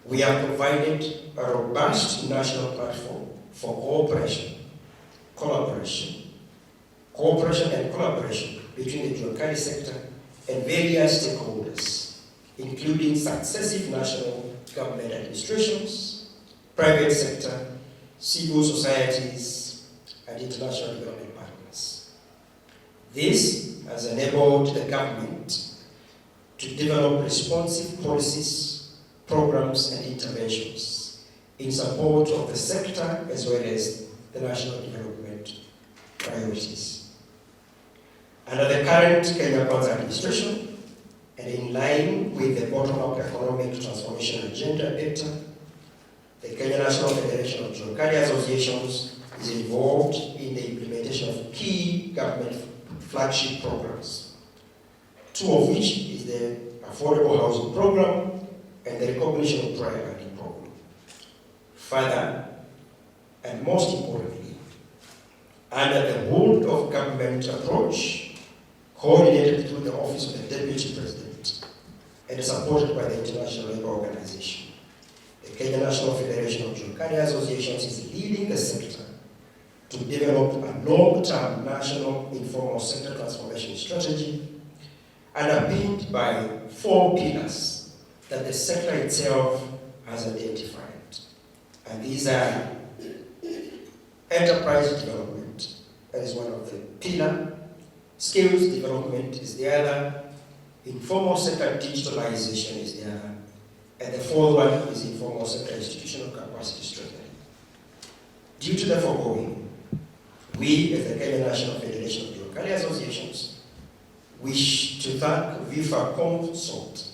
we have provided a robust national platform for cooperation and collaboration between the Juakali sector and various stakeholders, including successive national government administrations, private sector, civil societies, and international development partners. This has enabled the government to develop responsive policies, programs, and interventions in support of the sector as well as the national development priorities. Under the current Kenya Kwanza administration, and in line with the bottom-up economic transformation agenda data, the Kenya National Federation of Juakali Associations is involved in the implementation of key government flagship programs, two of which is the Affordable Housing Program and the Recognition of Prior Learning Program. Further, and most importantly, under the whole of government approach, coordinated through the Office of the Deputy President and supported by the International Labour Organization, the Kenya National Federation of Juakali Associations is leading the sector to develop a long-term national informal sector transformation strategy underpinned by 4 pillars that the sector itself has identified. And these are enterprise development, that is one of the pillars. Skills development is the other. Informal sector digitalization is the other. And the fourth one is informal sector institutional capacity strengthening. Due to the foregoing, we, as the Kenya National Federation of Juakali Associations, wish to thank VIFFA Consult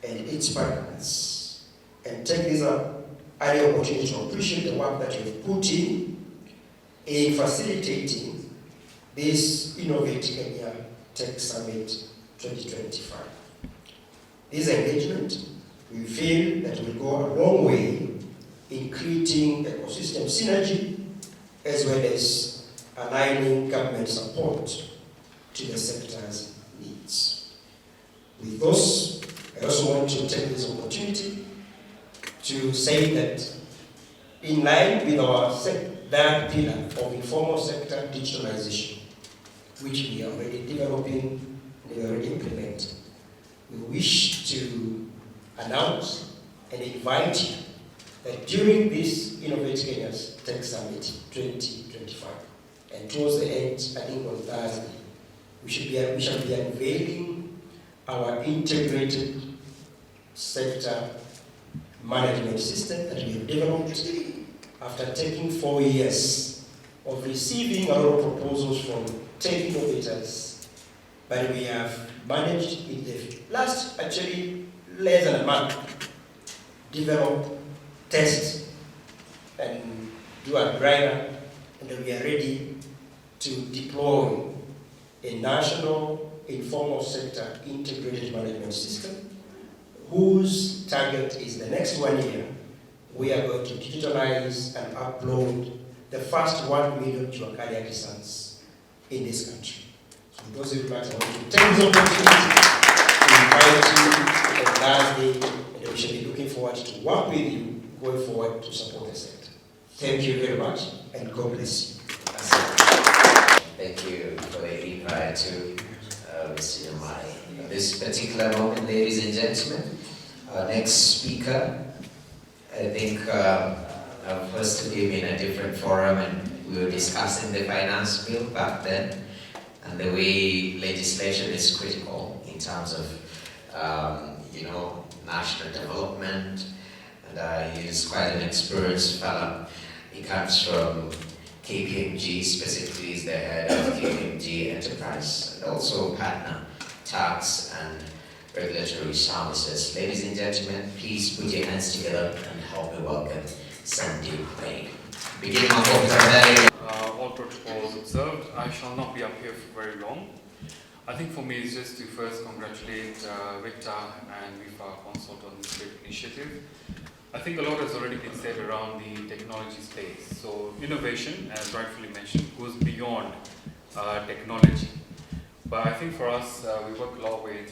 and its partners, and take this early opportunity to appreciate the work that you've put in facilitating this Innovate Kenya Tech Summit 2025. This engagement, we feel that will go a long way in creating ecosystem synergy, as well as aligning government support to the sector's needs. With those, I also want to take this opportunity to say that in line with our third pillar of informal sector digitalization, which we are already developing and we are already implementing, we wish to announce and invite you that during this Innovate Kenya Tech Summit 2025, and towards the end, I think on Thursday, we shall be unveiling our integrated sector management system that we have developed after taking 4 years of receiving a lot of proposals from tech innovators. But we have managed in the last, actually, less than a month, develop, test, and do a dry run, and then we are ready to deploy a national informal sector integrated management system whose target is the next 1 year. We are going to digitalize and upload the first 1 million Juakali artisans in this country. So with those remarks, I want to take this opportunity to invite you on Thursday, and we shall be looking forward to work with you going forward to support the sector. Thank you very much, and God bless you. Thank you for the invite to Mr. Yamai. At this particular moment, ladies and gentlemen, our next speaker, I think I've hosted him in a different forum, and we were discussing the finance bill back then, and the way legislation is critical in terms of, national development. And he's quite an experienced fellow. He comes from KPMG, specifically is the head of KPMG Enterprise, and also partner tax and regulatory services. Ladies and gentlemen, please put your hands together and help me welcome Sandeep Bain. Beginning of today. All protocols observed. I shall not be up here for very long. I think for me it's just to first congratulate Victor and VIFFA Consult on this great initiative. I think a lot has already been said around the technology space. So innovation, as rightfully mentioned, goes beyond technology. But I think for us, we work a lot with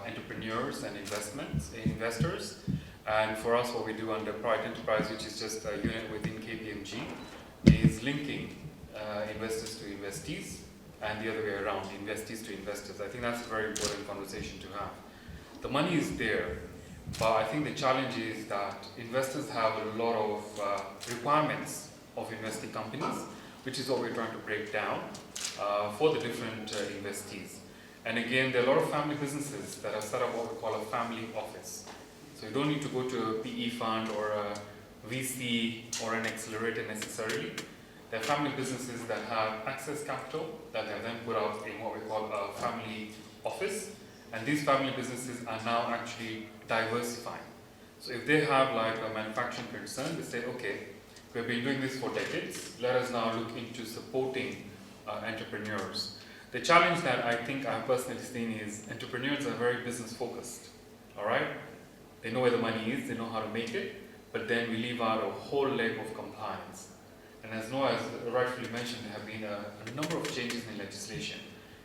entrepreneurs and investors. And for us, what we do under Private Enterprise, which is just a unit within KPMG, is linking investors to investees and the other way around, investees to investors. I think that's a very important conversation to have. The money is there, but I think the challenge is that investors have a lot of requirements of investing companies, which is what we're trying to break down for the different investees. And again, there are a lot of family businesses that have set up what we call a family office. So you don't need to go to a PE fund or a VC or an accelerator necessarily. There are family businesses that have access capital that they then put out in what we call a family office. And these family businesses are now actually diversifying. So if they have like a manufacturing concern, they say, okay, we've been doing this for decades. Let us now look into supporting entrepreneurs. The challenge that I think I've personally seen is entrepreneurs are very business focused. All right? They know where the money is, they know how to make it, but then we leave out a whole leg of compliance. And as Noah has rightfully mentioned, there have been a number of changes in legislation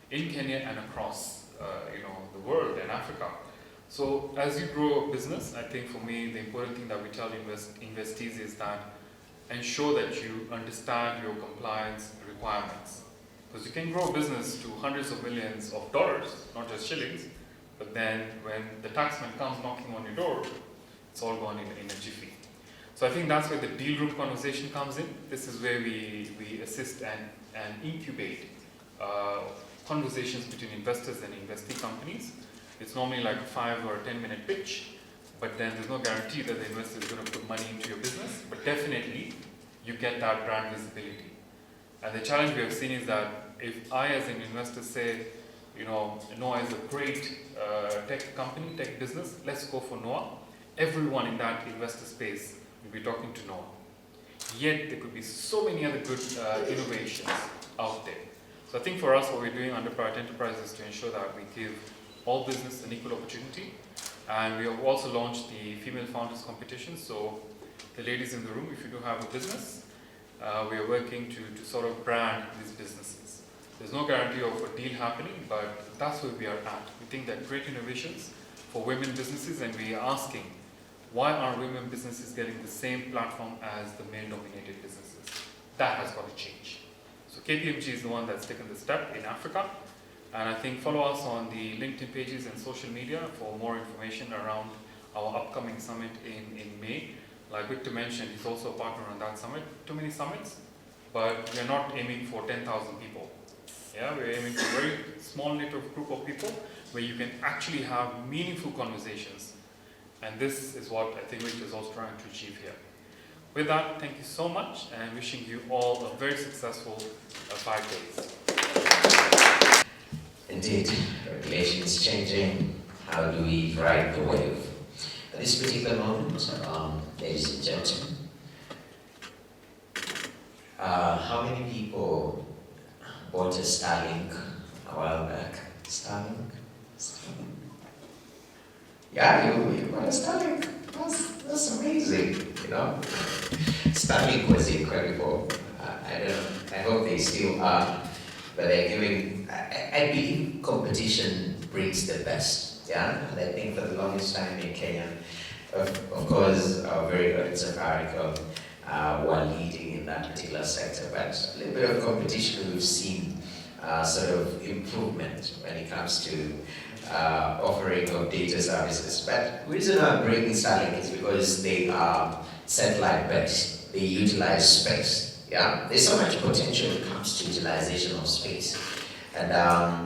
in Kenya and across the world and Africa. So as you grow a business, I think for me, the important thing that we tell investees is that ensure that you understand your compliance requirements. Because you can grow a business to hundreds of millions of dollars, not just shillings, but then when the taxman comes knocking on your door, it's all gone in a jiffy. So I think that's where the deal room conversation comes in. This is where we assist and incubate conversations between investors and investee companies. It's normally like a 5 or 10 minute pitch, but then there's no guarantee that the investor is going to put money into your business, but definitely you get that brand visibility. And the challenge we have seen is that if I as an investor say, Noah is a great tech company, tech business, let's go for Noah, everyone in that investor space will be talking to Noah. Yet there could be so many other good innovations out there. So I think for us, what we're doing under Private Enterprise is to ensure that we give all business an equal opportunity. And we have also launched the Female Founders Competition. So the ladies in the room, if you do have a business, we are working to sort of brand these businesses. There's no guarantee of a deal happening, but that's where we are at. We think that great innovations for women businesses, and we are asking, why aren't women businesses getting the same platform as the male-dominated businesses? That has got to change. So KPMG is the one that's taken the step in Africa, and I think follow us on the LinkedIn pages and social media for more information around our upcoming summit in May. Like Victor mentioned, he's also a partner on that summit. Too many summits, but we're not aiming for 10,000 people. Yeah, we're aiming for a very small network group of people where you can actually have meaningful conversations. And this is what I think Victor is also trying to achieve here. With that, thank you so much, and wishing you all a very successful 5 days. Indeed, regulations changing. How do we ride the wave? At this particular moment, ladies and gentlemen, how many people bought a Starlink a while back? Starlink? Yeah, you bought a Starlink. That's amazing, you know. Starlink was incredible. I hope they still are, but they're giving. I believe competition brings the best. Yeah, and I think for the longest time in Kenya, of course, our very own Safaricom were leading in that particular sector, but a little bit of competition we've seen sort of improvement when it comes to offering of data services. But the reason I'm bringing Starlink is because they are satellite-based. They utilize space. Yeah, there's so much potential when it comes to utilization of space. And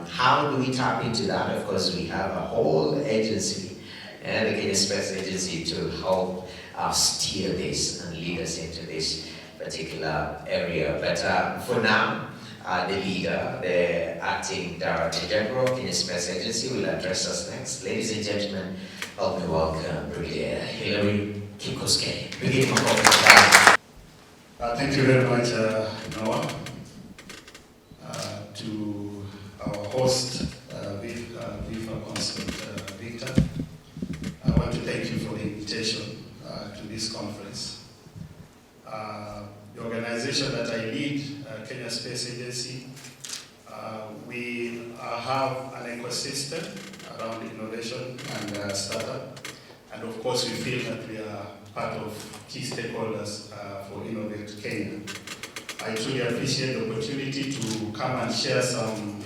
how do we tap into that? Of course, we have a whole agency, and the Kenya Space Agency, to help us steer this and lead us into this particular area. But for now, the leader, the acting Director General of Kenya Space Agency, will address us next. Ladies and gentlemen, help me welcome Brigadier Hilary Kikoske. Thank you very much, Noah. To our host, VIFFA Consult, Victor, I want to thank you for the invitation to this conference. The organization that I lead, Kenya Space Agency, we have an ecosystem around innovation and startup, and of course we feel that we are part of key stakeholders for Innovate Kenya. I truly appreciate the opportunity to come and share some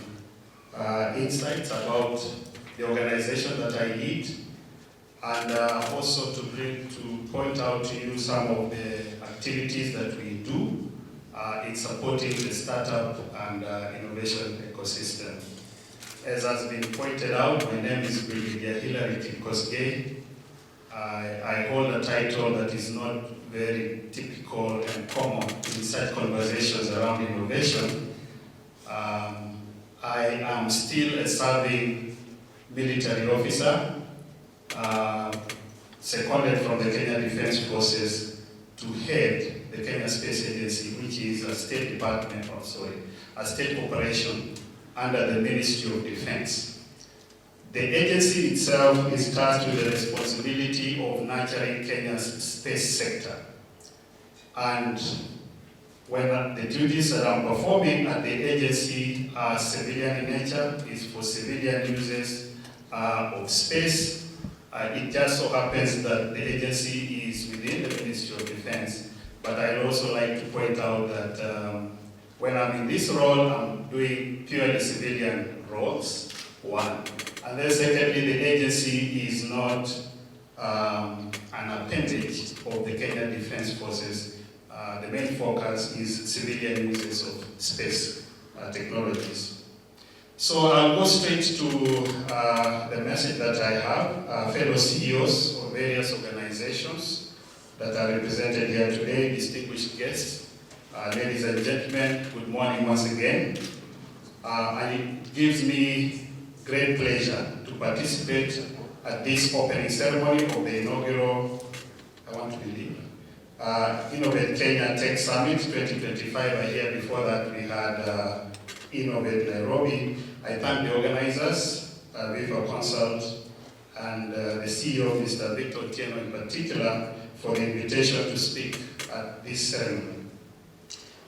insights about the organization that I lead, and also to point out to you some of the activities that we do in supporting the startup and innovation ecosystem. As has been pointed out, my name is Brigadier Hilary Kikoske. I hold a title that is not very typical and common in such conversations around innovation. I am still a serving military officer, seconded from the Kenya Defense Forces to head the Kenya Space Agency, which is a state department, a state operation under the Ministry of Defense. The agency itself is tasked with the responsibility of nurturing Kenya's space sector. And when the duties that I'm performing at the agency are civilian in nature, is for civilian uses of space. It just so happens that the agency is within the Ministry of Defense. But I'd also like to point out that when I'm in this role, I'm doing purely civilian roles, one. And then secondly, the agency is not an appendage of the Kenya Defense Forces. The main focus is civilian uses of space technologies. So I'll go straight to the message that I have. Fellow CEOs of various organizations that are represented here today, distinguished guests, ladies and gentlemen, good morning once again. And it gives me great pleasure to participate at this opening ceremony of the inaugural, Innovate Kenya Tech Summit 2025. I hear before that we had Innovate Nairobi. I thank the organizers, VIFFA Consult, and the CEO, Mr. Victor Otieno in particular, for the invitation to speak at this ceremony.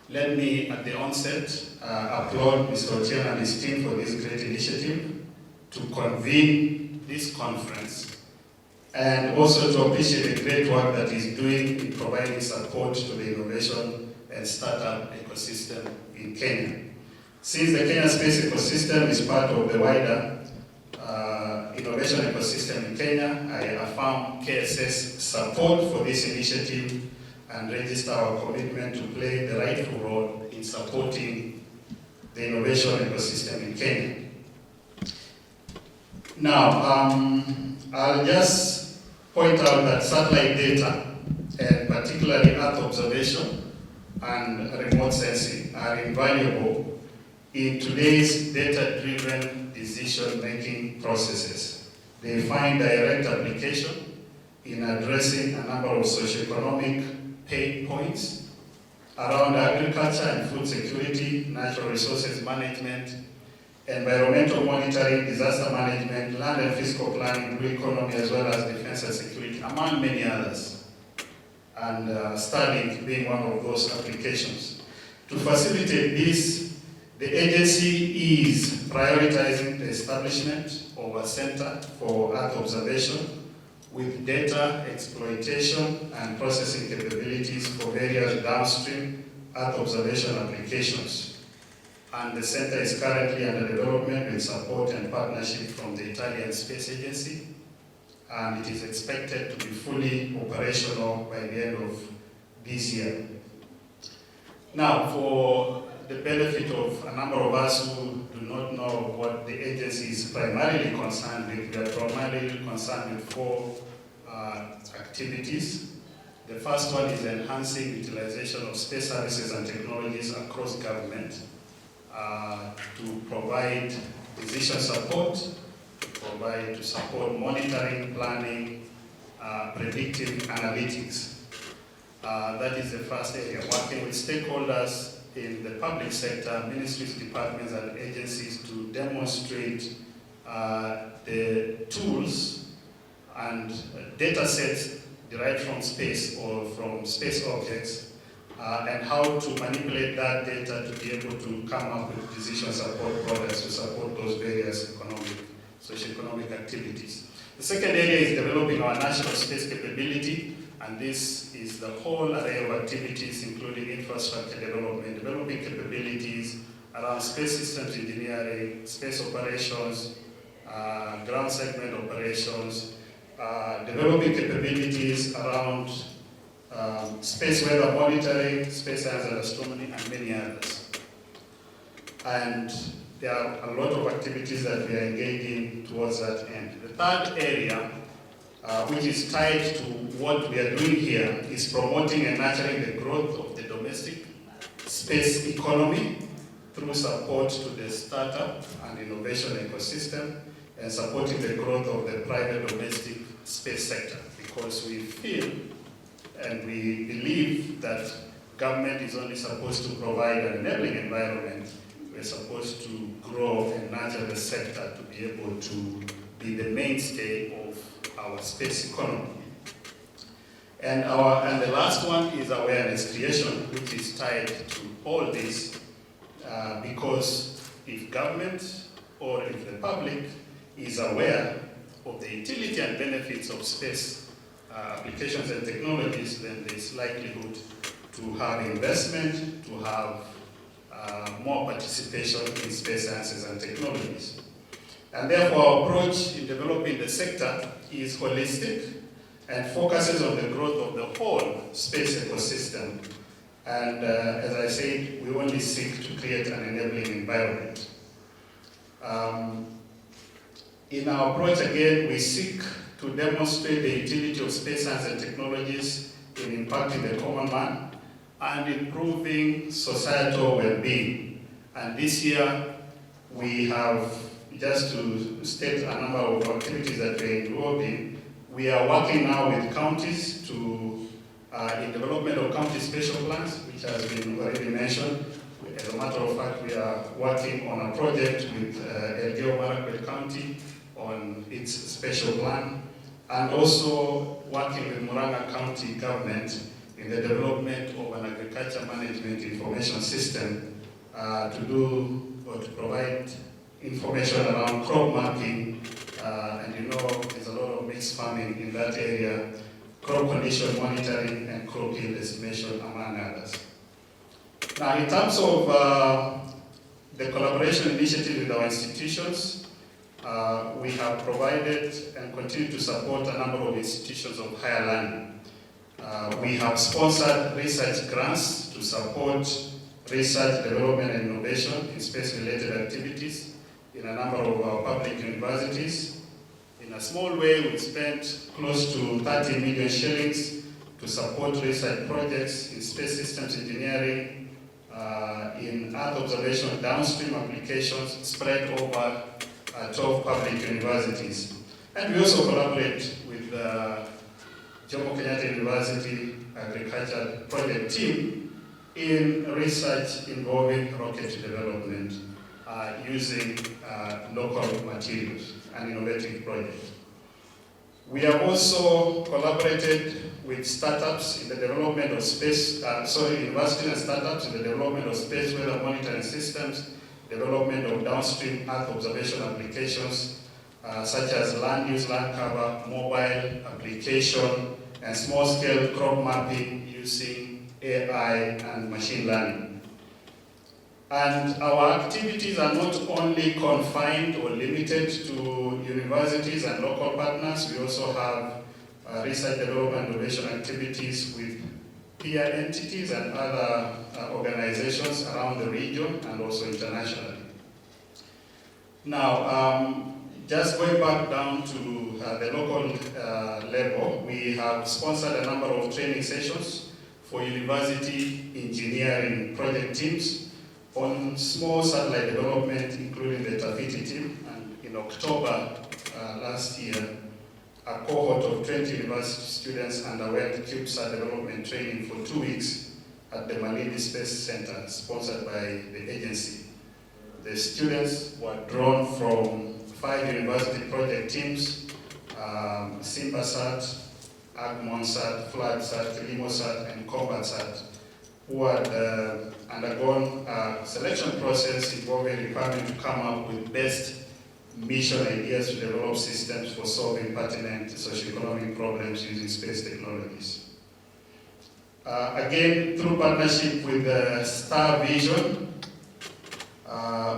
Let me, at the onset, applaud Mr. Otieno and his team for this great initiative to convene this conference, and also to appreciate the great work that he's doing in providing support to the innovation and startup ecosystem in Kenya. Since the Kenya space ecosystem is part of the wider innovation ecosystem in Kenya, I affirm KSS support for this initiative and register our commitment to play the rightful role in supporting the innovation ecosystem in Kenya. Now, I'll just point out that satellite data, and particularly Earth observation and remote sensing, are invaluable in today's data-driven decision-making processes. They find direct application in addressing a number of socio-economic pain points around agriculture and food security, natural resources management, environmental monitoring, disaster management, land and fiscal planning, blue economy, as well as defense and security, among many others. And Starlink being one of those applications. To facilitate this, the agency is prioritizing the establishment of a center for Earth observation with data exploitation and processing capabilities for various downstream Earth observation applications. And the center is currently under development with support and partnership from the Italian Space Agency, and it is expected to be fully operational by the end of this year. Now, for the benefit of a number of us who do not know what the agency is primarily concerned with, we are primarily concerned with four activities. The first one is enhancing utilization of space services and technologies across government to provide decision support, to support monitoring, planning, predictive analytics. That is the first area, working with stakeholders in the public sector, ministries, departments, and agencies to demonstrate the tools and data sets derived from space or from space objects, and how to manipulate that data to be able to come up with decision support products to support those various socio-economic activities. The second area is developing our national space capability, and this is the whole array of activities, including infrastructure development, developing capabilities around space systems engineering, space operations, ground segment operations, developing capabilities around space weather monitoring, space science and astronomy, and many others. And there are a lot of activities that we are engaging towards that end. The third area, which is tied to what we are doing here, is promoting and nurturing the growth of the domestic space economy through support to the startup and innovation ecosystem, and supporting the growth of the private domestic space sector, because we feel and we believe that government is only supposed to provide an enabling environment. We're supposed to grow and nurture the sector to be able to be the mainstay of our space economy. And the last one is awareness creation, which is tied to all this, because if government or if the public is aware of the utility and benefits of space applications and technologies, then there's likelihood to have investment, to have more participation in space sciences and technologies. And therefore, our approach in developing the sector is holistic and focuses on the growth of the whole space ecosystem. And as I said, we only seek to create an enabling environment. In our approach, again, we seek to demonstrate the utility of space science and technologies in impacting the common man and improving societal well-being. And this year, we have, just to state a number of activities that we're involved in, we are working now with counties to, in development of county special plans, which has been already mentioned. As a matter of fact, we are working on a project with Elgeyo Marakwet County on its special plan, and also working with Murang'a County government in the development of an agriculture management information system to do or to provide information around crop mapping, and you know there's a lot of mixed farming in that area, crop condition monitoring and crop yield estimation, among others. Now, in terms of the collaboration initiative with our institutions, we have provided and continue to support a number of institutions of higher learning. We have sponsored research grants to support research, development, and innovation in space-related activities in a number of our public universities. In a small way, we spent close to 30 million shillings to support research projects in space systems engineering, in Earth observation downstream applications spread over 12 public universities. And we also collaborate with the Jomo Kenyatta University Agriculture Project Team in research involving rocket development using local materials, an innovative project. We have also collaborated with startups in the development of universities and startups in the development of space weather monitoring systems, development of downstream Earth observation applications, such as land use, land cover, mobile application, and small-scale crop mapping using AI and machine learning. And our activities are not only confined or limited to universities and local partners. We also have research, development, and innovation activities with peer entities and other organizations around the region and also internationally. Now, just going back down to the local level, we have sponsored a number of training sessions for university engineering project teams on small satellite development, including the Tafiti team. And in October last year, a cohort of 20 university students underwent CubeSat development training for 2 weeks at the Malindi Space Center, sponsored by the agency. The students were drawn from 5 university project teams, SimbaSat, AgmonSat, FloodSat, KilimoSat, and CombatSat, who had undergone a selection process involving a requirement to come up with best mission ideas to develop systems for solving pertinent socio-economic problems using space technologies. Again, through partnership with Star Vision,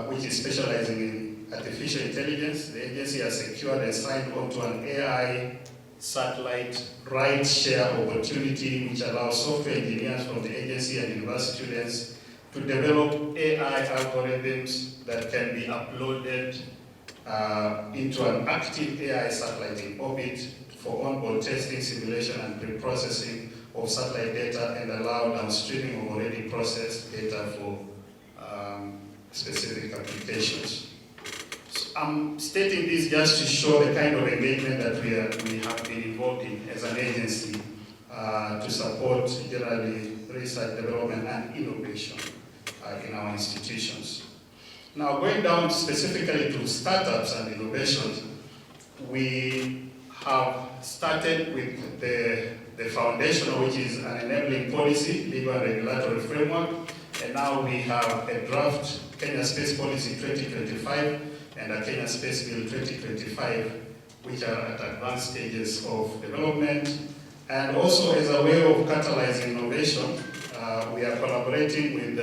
which is specializing in artificial intelligence, the agency has secured and signed on to an AI satellite ride-share opportunity, which allows software engineers from the agency and university students to develop AI algorithms that can be uploaded into an active AI satellite in orbit for onboard testing, simulation, and pre-processing of satellite data, and allow downstreaming of already processed data for specific applications. So I'm stating this just to show the kind of engagement that we have been involved in as an agency to support generally research, development, and innovation in our institutions. Now, going down specifically to startups and innovations, we have started with the foundation, which is an enabling policy, legal and regulatory framework, and now we have a draft Kenya Space Policy 2025 and a Kenya Space Bill 2025, which are at advanced stages of development. And also, as a way of catalyzing innovation, we are collaborating with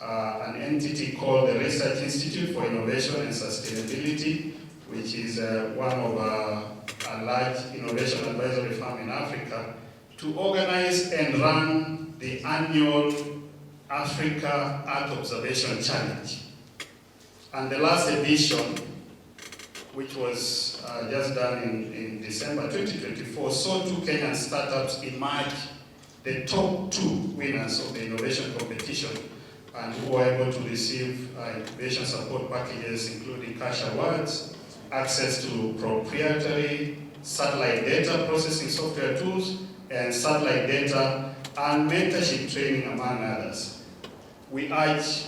an entity called the Research Institute for Innovation and Sustainability, which is one of a large innovation advisory firm in Africa, to organize and run the annual Africa Earth Observation Challenge. And the last edition, which was just done in December 2024, saw 2 Kenyan startups emerge the top 2 winners of the innovation competition, and who were able to receive innovation support packages, including cash awards, access to proprietary satellite data processing software tools, and satellite data and mentorship training, among others. We urge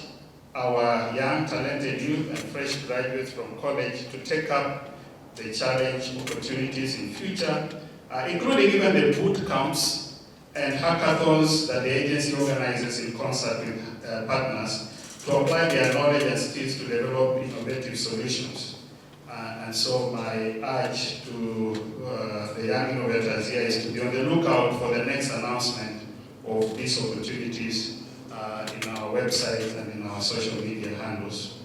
our young, talented youth and fresh graduates from college to take up the challenge opportunities in future, including even the boot camps and hackathons that the agency organizes in concert with partners to apply their knowledge and skills to develop innovative solutions. And so my urge to the young innovators here is to be on the lookout for the next announcement of these opportunities in our website and in our social media handles.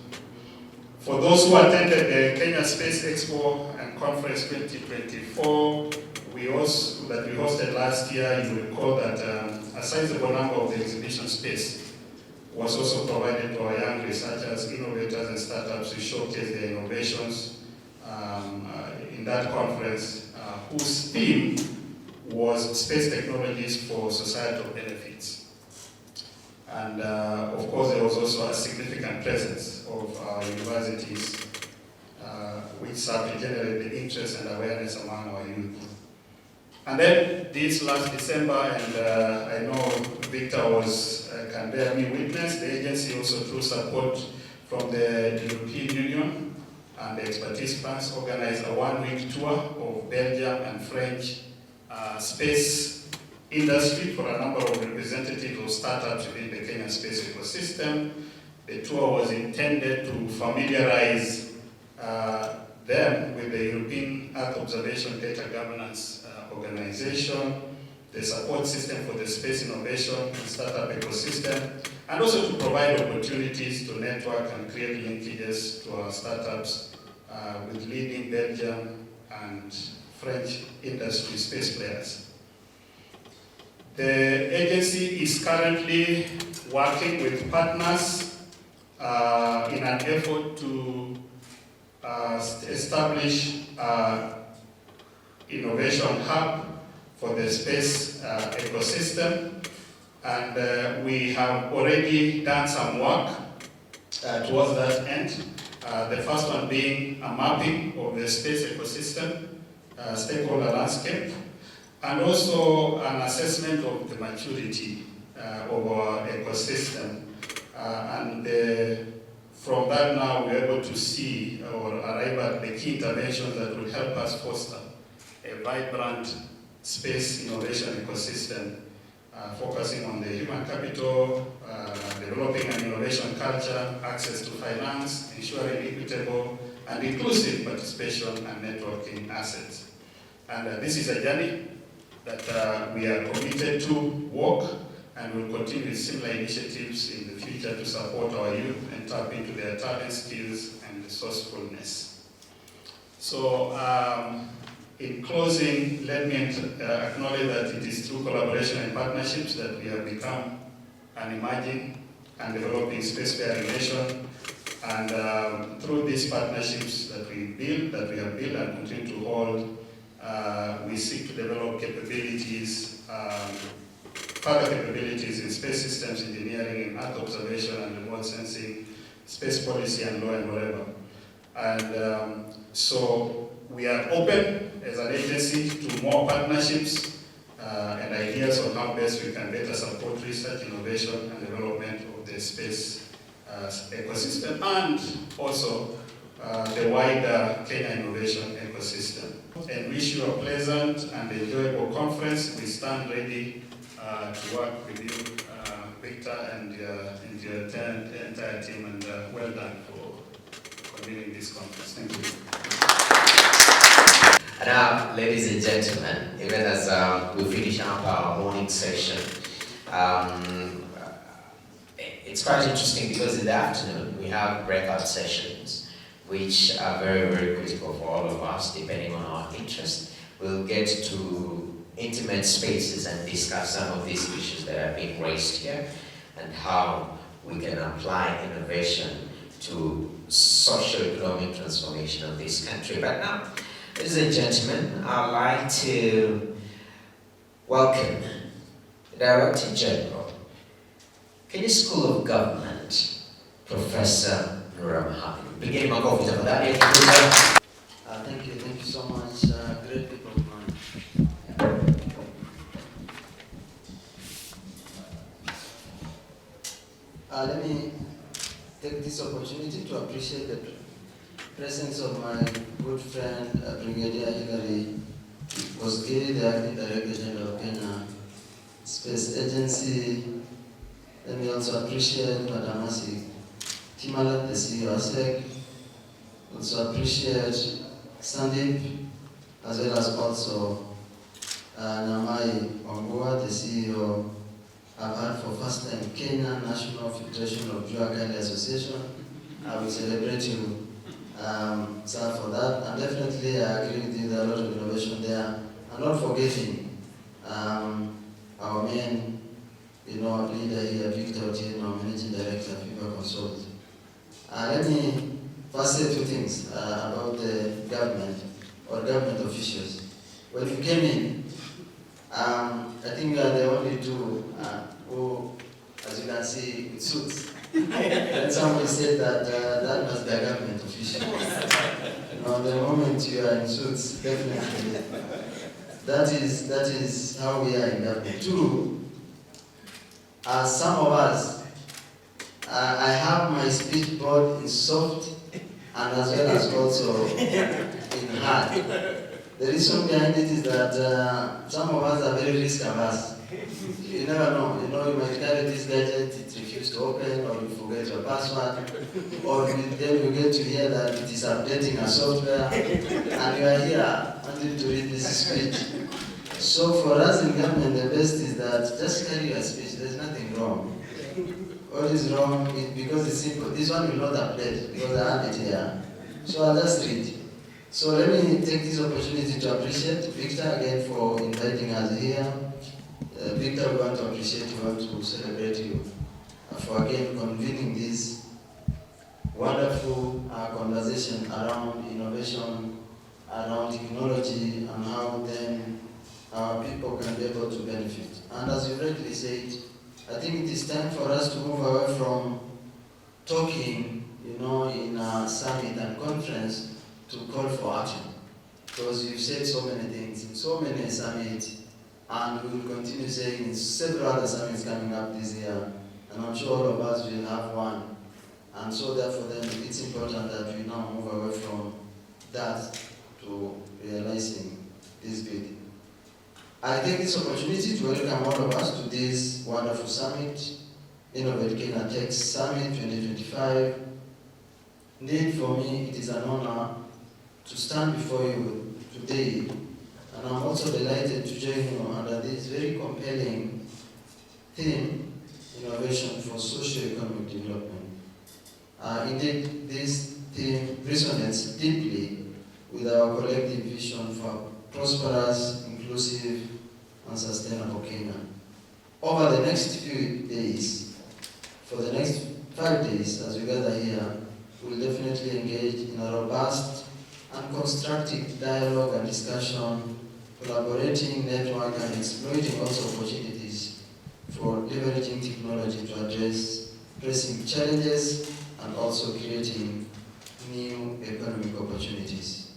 For those who attended the Kenya Space Expo and Conference 2024, we hosted last year, you will recall that a sizable number of the exhibition space was also provided to our young researchers, innovators, and startups to showcase their innovations in that conference, whose theme was Space Technologies for Societal Benefits. And of course, there was also a significant presence of our universities, which served to generate the interest and awareness among our youth. And then this last December, and I know Victor can bear me witness, the agency also through support from the European Union and the expertise funds organized a one-week tour of Belgium and French space industry for a number of representatives of startups within the Kenyan space ecosystem. The tour was intended to familiarize them with the European Earth Observation Data Governance Organization, the support system for the space innovation and startup ecosystem, and also to provide opportunities to network and create linkages to our startups with leading Belgian and French industry space players. The agency is currently working with partners in an effort to establish innovation hub for the space ecosystem, and we have already done some work towards that end. The first one being a mapping of the space ecosystem, stakeholder landscape, and also an assessment of the maturity of our ecosystem. From that now we're able to see or arrive at the key interventions that will help us foster a vibrant space innovation ecosystem, focusing on the human capital, developing an innovation culture, access to finance, ensuring equitable and inclusive participation and networking assets. And this is a journey that we are committed to walk, and will continue with similar initiatives in the future to support our youth and tap into their talent, skills, and resourcefulness. So, in closing, let me acknowledge that it is through collaboration and partnerships that we have become an emerging and developing spacefaring nation. And through these partnerships that we have built and continue to hold, we seek to develop capabilities, further capabilities in space systems engineering, in Earth observation and remote sensing, space policy and law and whatever. And so we are open as an agency to more partnerships and ideas on how best we can better support research, innovation and development of the space ecosystem, and also the wider Kenya innovation ecosystem. And wish you a pleasant and enjoyable conference. We stand ready to work with you, Victor, and your entire team, and well done for convening this conference. Thank you. And now, ladies and gentlemen, even as we finish up our morning session, it's quite interesting because in the afternoon we have breakout sessions, which are very, very critical for all of us, depending on our interest. We'll get to intimate spaces and discuss some of these issues that are being raised here and how we can apply innovation to socio-economic transformation of this country. But now, ladies and gentlemen, I'd like to welcome the Director General, Kenya School of Government, Professor Nura Mohammed. Beginning my coffee tafadhali. Thank you so much, great people of mine. Let me take this opportunity to appreciate the presence of my good friend, Brigadier Hilary Kosgei, the Acting Director General of Kenya Space Agency. Let me also appreciate Madam Asi Timalat, the CEO of ASEC. Also appreciate Sandeep, as well as also Namai Wambua, the CEO. I've had for first time Kenya National Federation of Jua Kali Association. I will celebrate you So for that, and definitely I agree with you, there are a lot of innovation there. And not forgetting our main, leader here, Victor Otieno, Managing Director of VIFFA Consult. Let me first say two things about the government or government officials. When you came in, I think we are the only two who, as you can see, with suits. And somebody said that that must be a government official. The moment you are in suits, definitely, that is how we are in government. Two, some of us, I have my speech both in soft and as well as also in hard. The reason behind it is that some of us are very risk averse. You never know. You might carry this gadget, it refuses to open, or you forget your password, or then you get to hear that it is updating a software, and you are here until to read this speech. So for us in government, the best is that just carry your speech. There's nothing wrong. What is wrong is because it's simple. This one will not update because I have it here. So I'll just read. So let me take this opportunity to appreciate Victor again for inviting us here. Victor, we want to appreciate you, we want to celebrate you for again convening this wonderful conversation around innovation, around technology, and how then our people can be able to benefit. And as you rightly said, I think it is time for us to move away from talking, in a summit and conference to call for action. Because you've said so many things in so many summits, and we will continue saying in several other summits coming up this year, and I'm sure all of us will have one. And so therefore then it's important that we now move away from that to realizing this bit. I take this opportunity to welcome all of us to this wonderful summit, Innovate Kenya Tech Summit 2025. Indeed, for me, it is an honor to stand before you today, and I'm also delighted to join you under this very compelling theme, innovation for socio-economic development. Indeed, this theme resonates deeply with our collective vision for prosperous, inclusive, and sustainable Kenya. Over the next few days, for the next 5 days, as we gather here, we will definitely engage in a robust and constructive dialogue and discussion, collaborating, network, and exploiting also opportunities for leveraging technology to address pressing challenges and also creating new economic opportunities.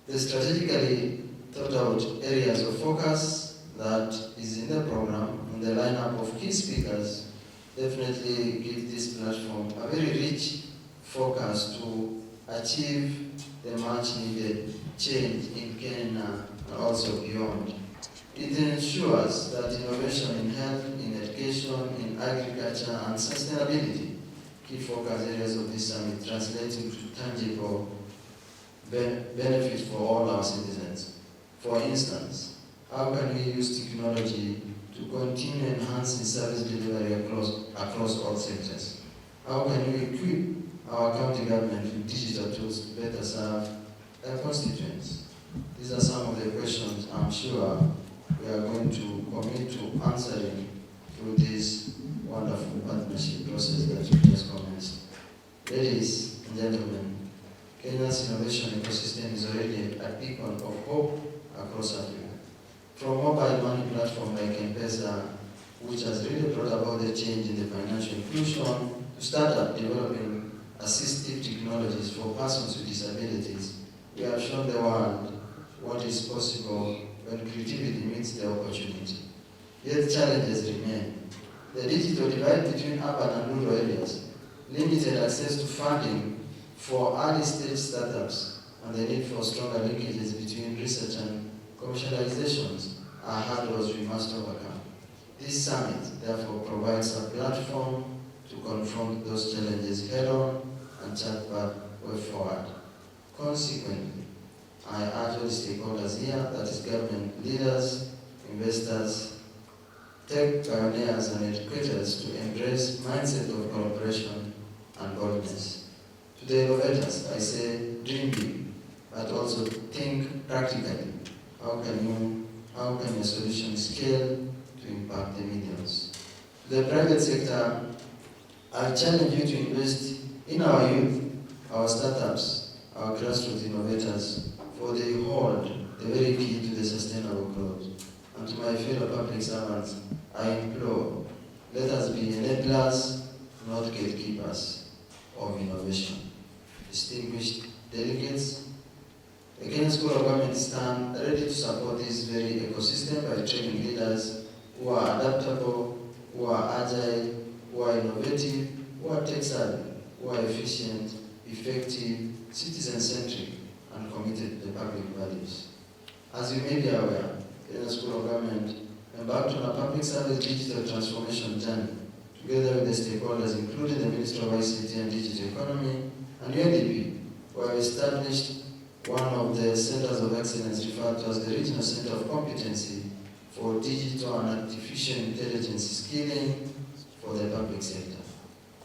The strategically thought out areas of focus that is in the program, in the lineup of key speakers, definitely give this platform a very rich focus to achieve the much needed change in Kenya and also beyond. It ensures that innovation in health, in education, in agriculture and sustainability, key focus areas of this summit, translating to tangible benefit for all our citizens. For instance, how can we use technology to continue enhancing service delivery across all sectors? How can we equip our county government with digital tools to better serve their constituents? These are some of the questions I'm sure we are going to commit to answering through this wonderful partnership process that we just commenced. Ladies and gentlemen, Kenya's innovation ecosystem is already a beacon of hope across Africa. From mobile money platform like M-Pesa, which has really brought about the change in the financial inclusion, to startup developing assistive technologies for persons with disabilities, we have shown the world what is possible when creativity meets the opportunity. Yet challenges remain. The digital divide between urban and rural areas, limited access to funding for early-stage startups, and the need for stronger linkages between research and commercializations are hurdles we must overcome. This summit, therefore, provides a platform to confront those challenges head-on and chart the way forward. Consequently, I urge all stakeholders here, that is government leaders, investors, tech pioneers and educators, to embrace mindset of collaboration and boldness, To the innovators, I say dream big, but also think practically. How can your solution scale to impact the millions? To the private sector, I challenge you to invest in our youth, our startups, our grassroots innovators, for they hold the very key to the sustainable growth. And to my fellow public servants, I implore, let us be enablers, not gatekeepers of innovation. Distinguished delegates, the Kenyan School of Government stand ready to support this very ecosystem by training leaders who are adaptable, who are agile, who are innovative, who are tech-savvy, who are efficient, effective, citizen-centric, and committed to the public values. As you may be aware, the Kenyan School of Government embarked on a public service digital transformation journey, together with the stakeholders, including the Ministry of ICT and Digital Economy and UNDP, we have established one of the centers of excellence referred to as the Regional Center of Competency for Digital and Artificial Intelligence Skilling for the public sector.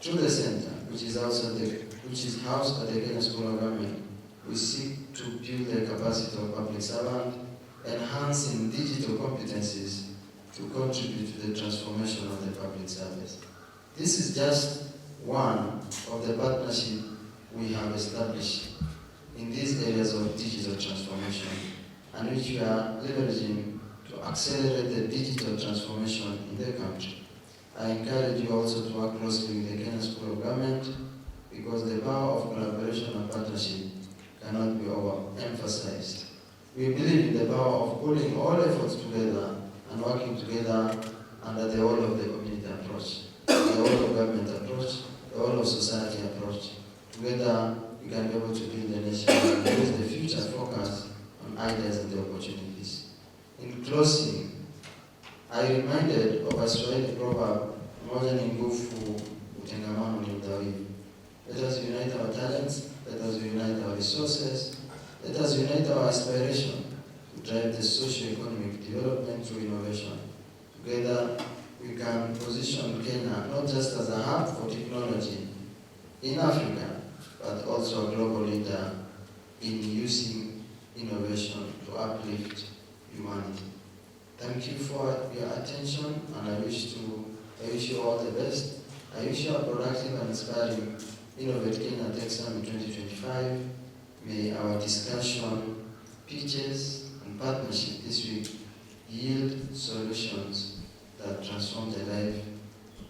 Through the center, which is housed at the Kenyan School of Government, we seek to build the capacity of public servants, enhancing digital competencies to contribute to the transformation of the public service. This is just one of the partnerships we have established in these areas of digital transformation, and which we are leveraging to accelerate the digital transformation in the country. I encourage you also to work closely with the Kenyan School of Government, because the power of collaboration and partnership cannot be overemphasized. We believe in the power of pulling all efforts together and working together under the whole of the community approach, the whole of government approach, the whole of society approach. Together, we can be able to build a nation and raise the future focus on ideas and the opportunities. In closing, I reminded of a Swahili proverb, moja ni nguvu, utengamano ni udhaifu. Let us unite our talents, let us unite our resources, let us unite our aspiration to drive the socio-economic development through innovation. Together, we can position Kenya not just as a hub for technology in Africa, but also a global leader in using innovation to uplift humanity. Thank you for your attention, and I wish you all the best. I wish you a productive and inspiring Innovate Kenya Tech Summit 2025. May our discussion, pitches, and partnership this week yield solutions that transform the life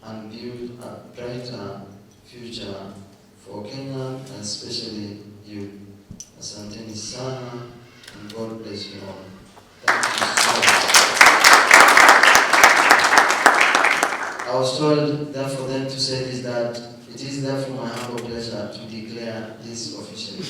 and build a brighter future for Kenya, and especially you. Asanteni sana, and God bless you all. Thank you so much. I was told that for them to say this, that it is therefore my humble pleasure to declare this officially.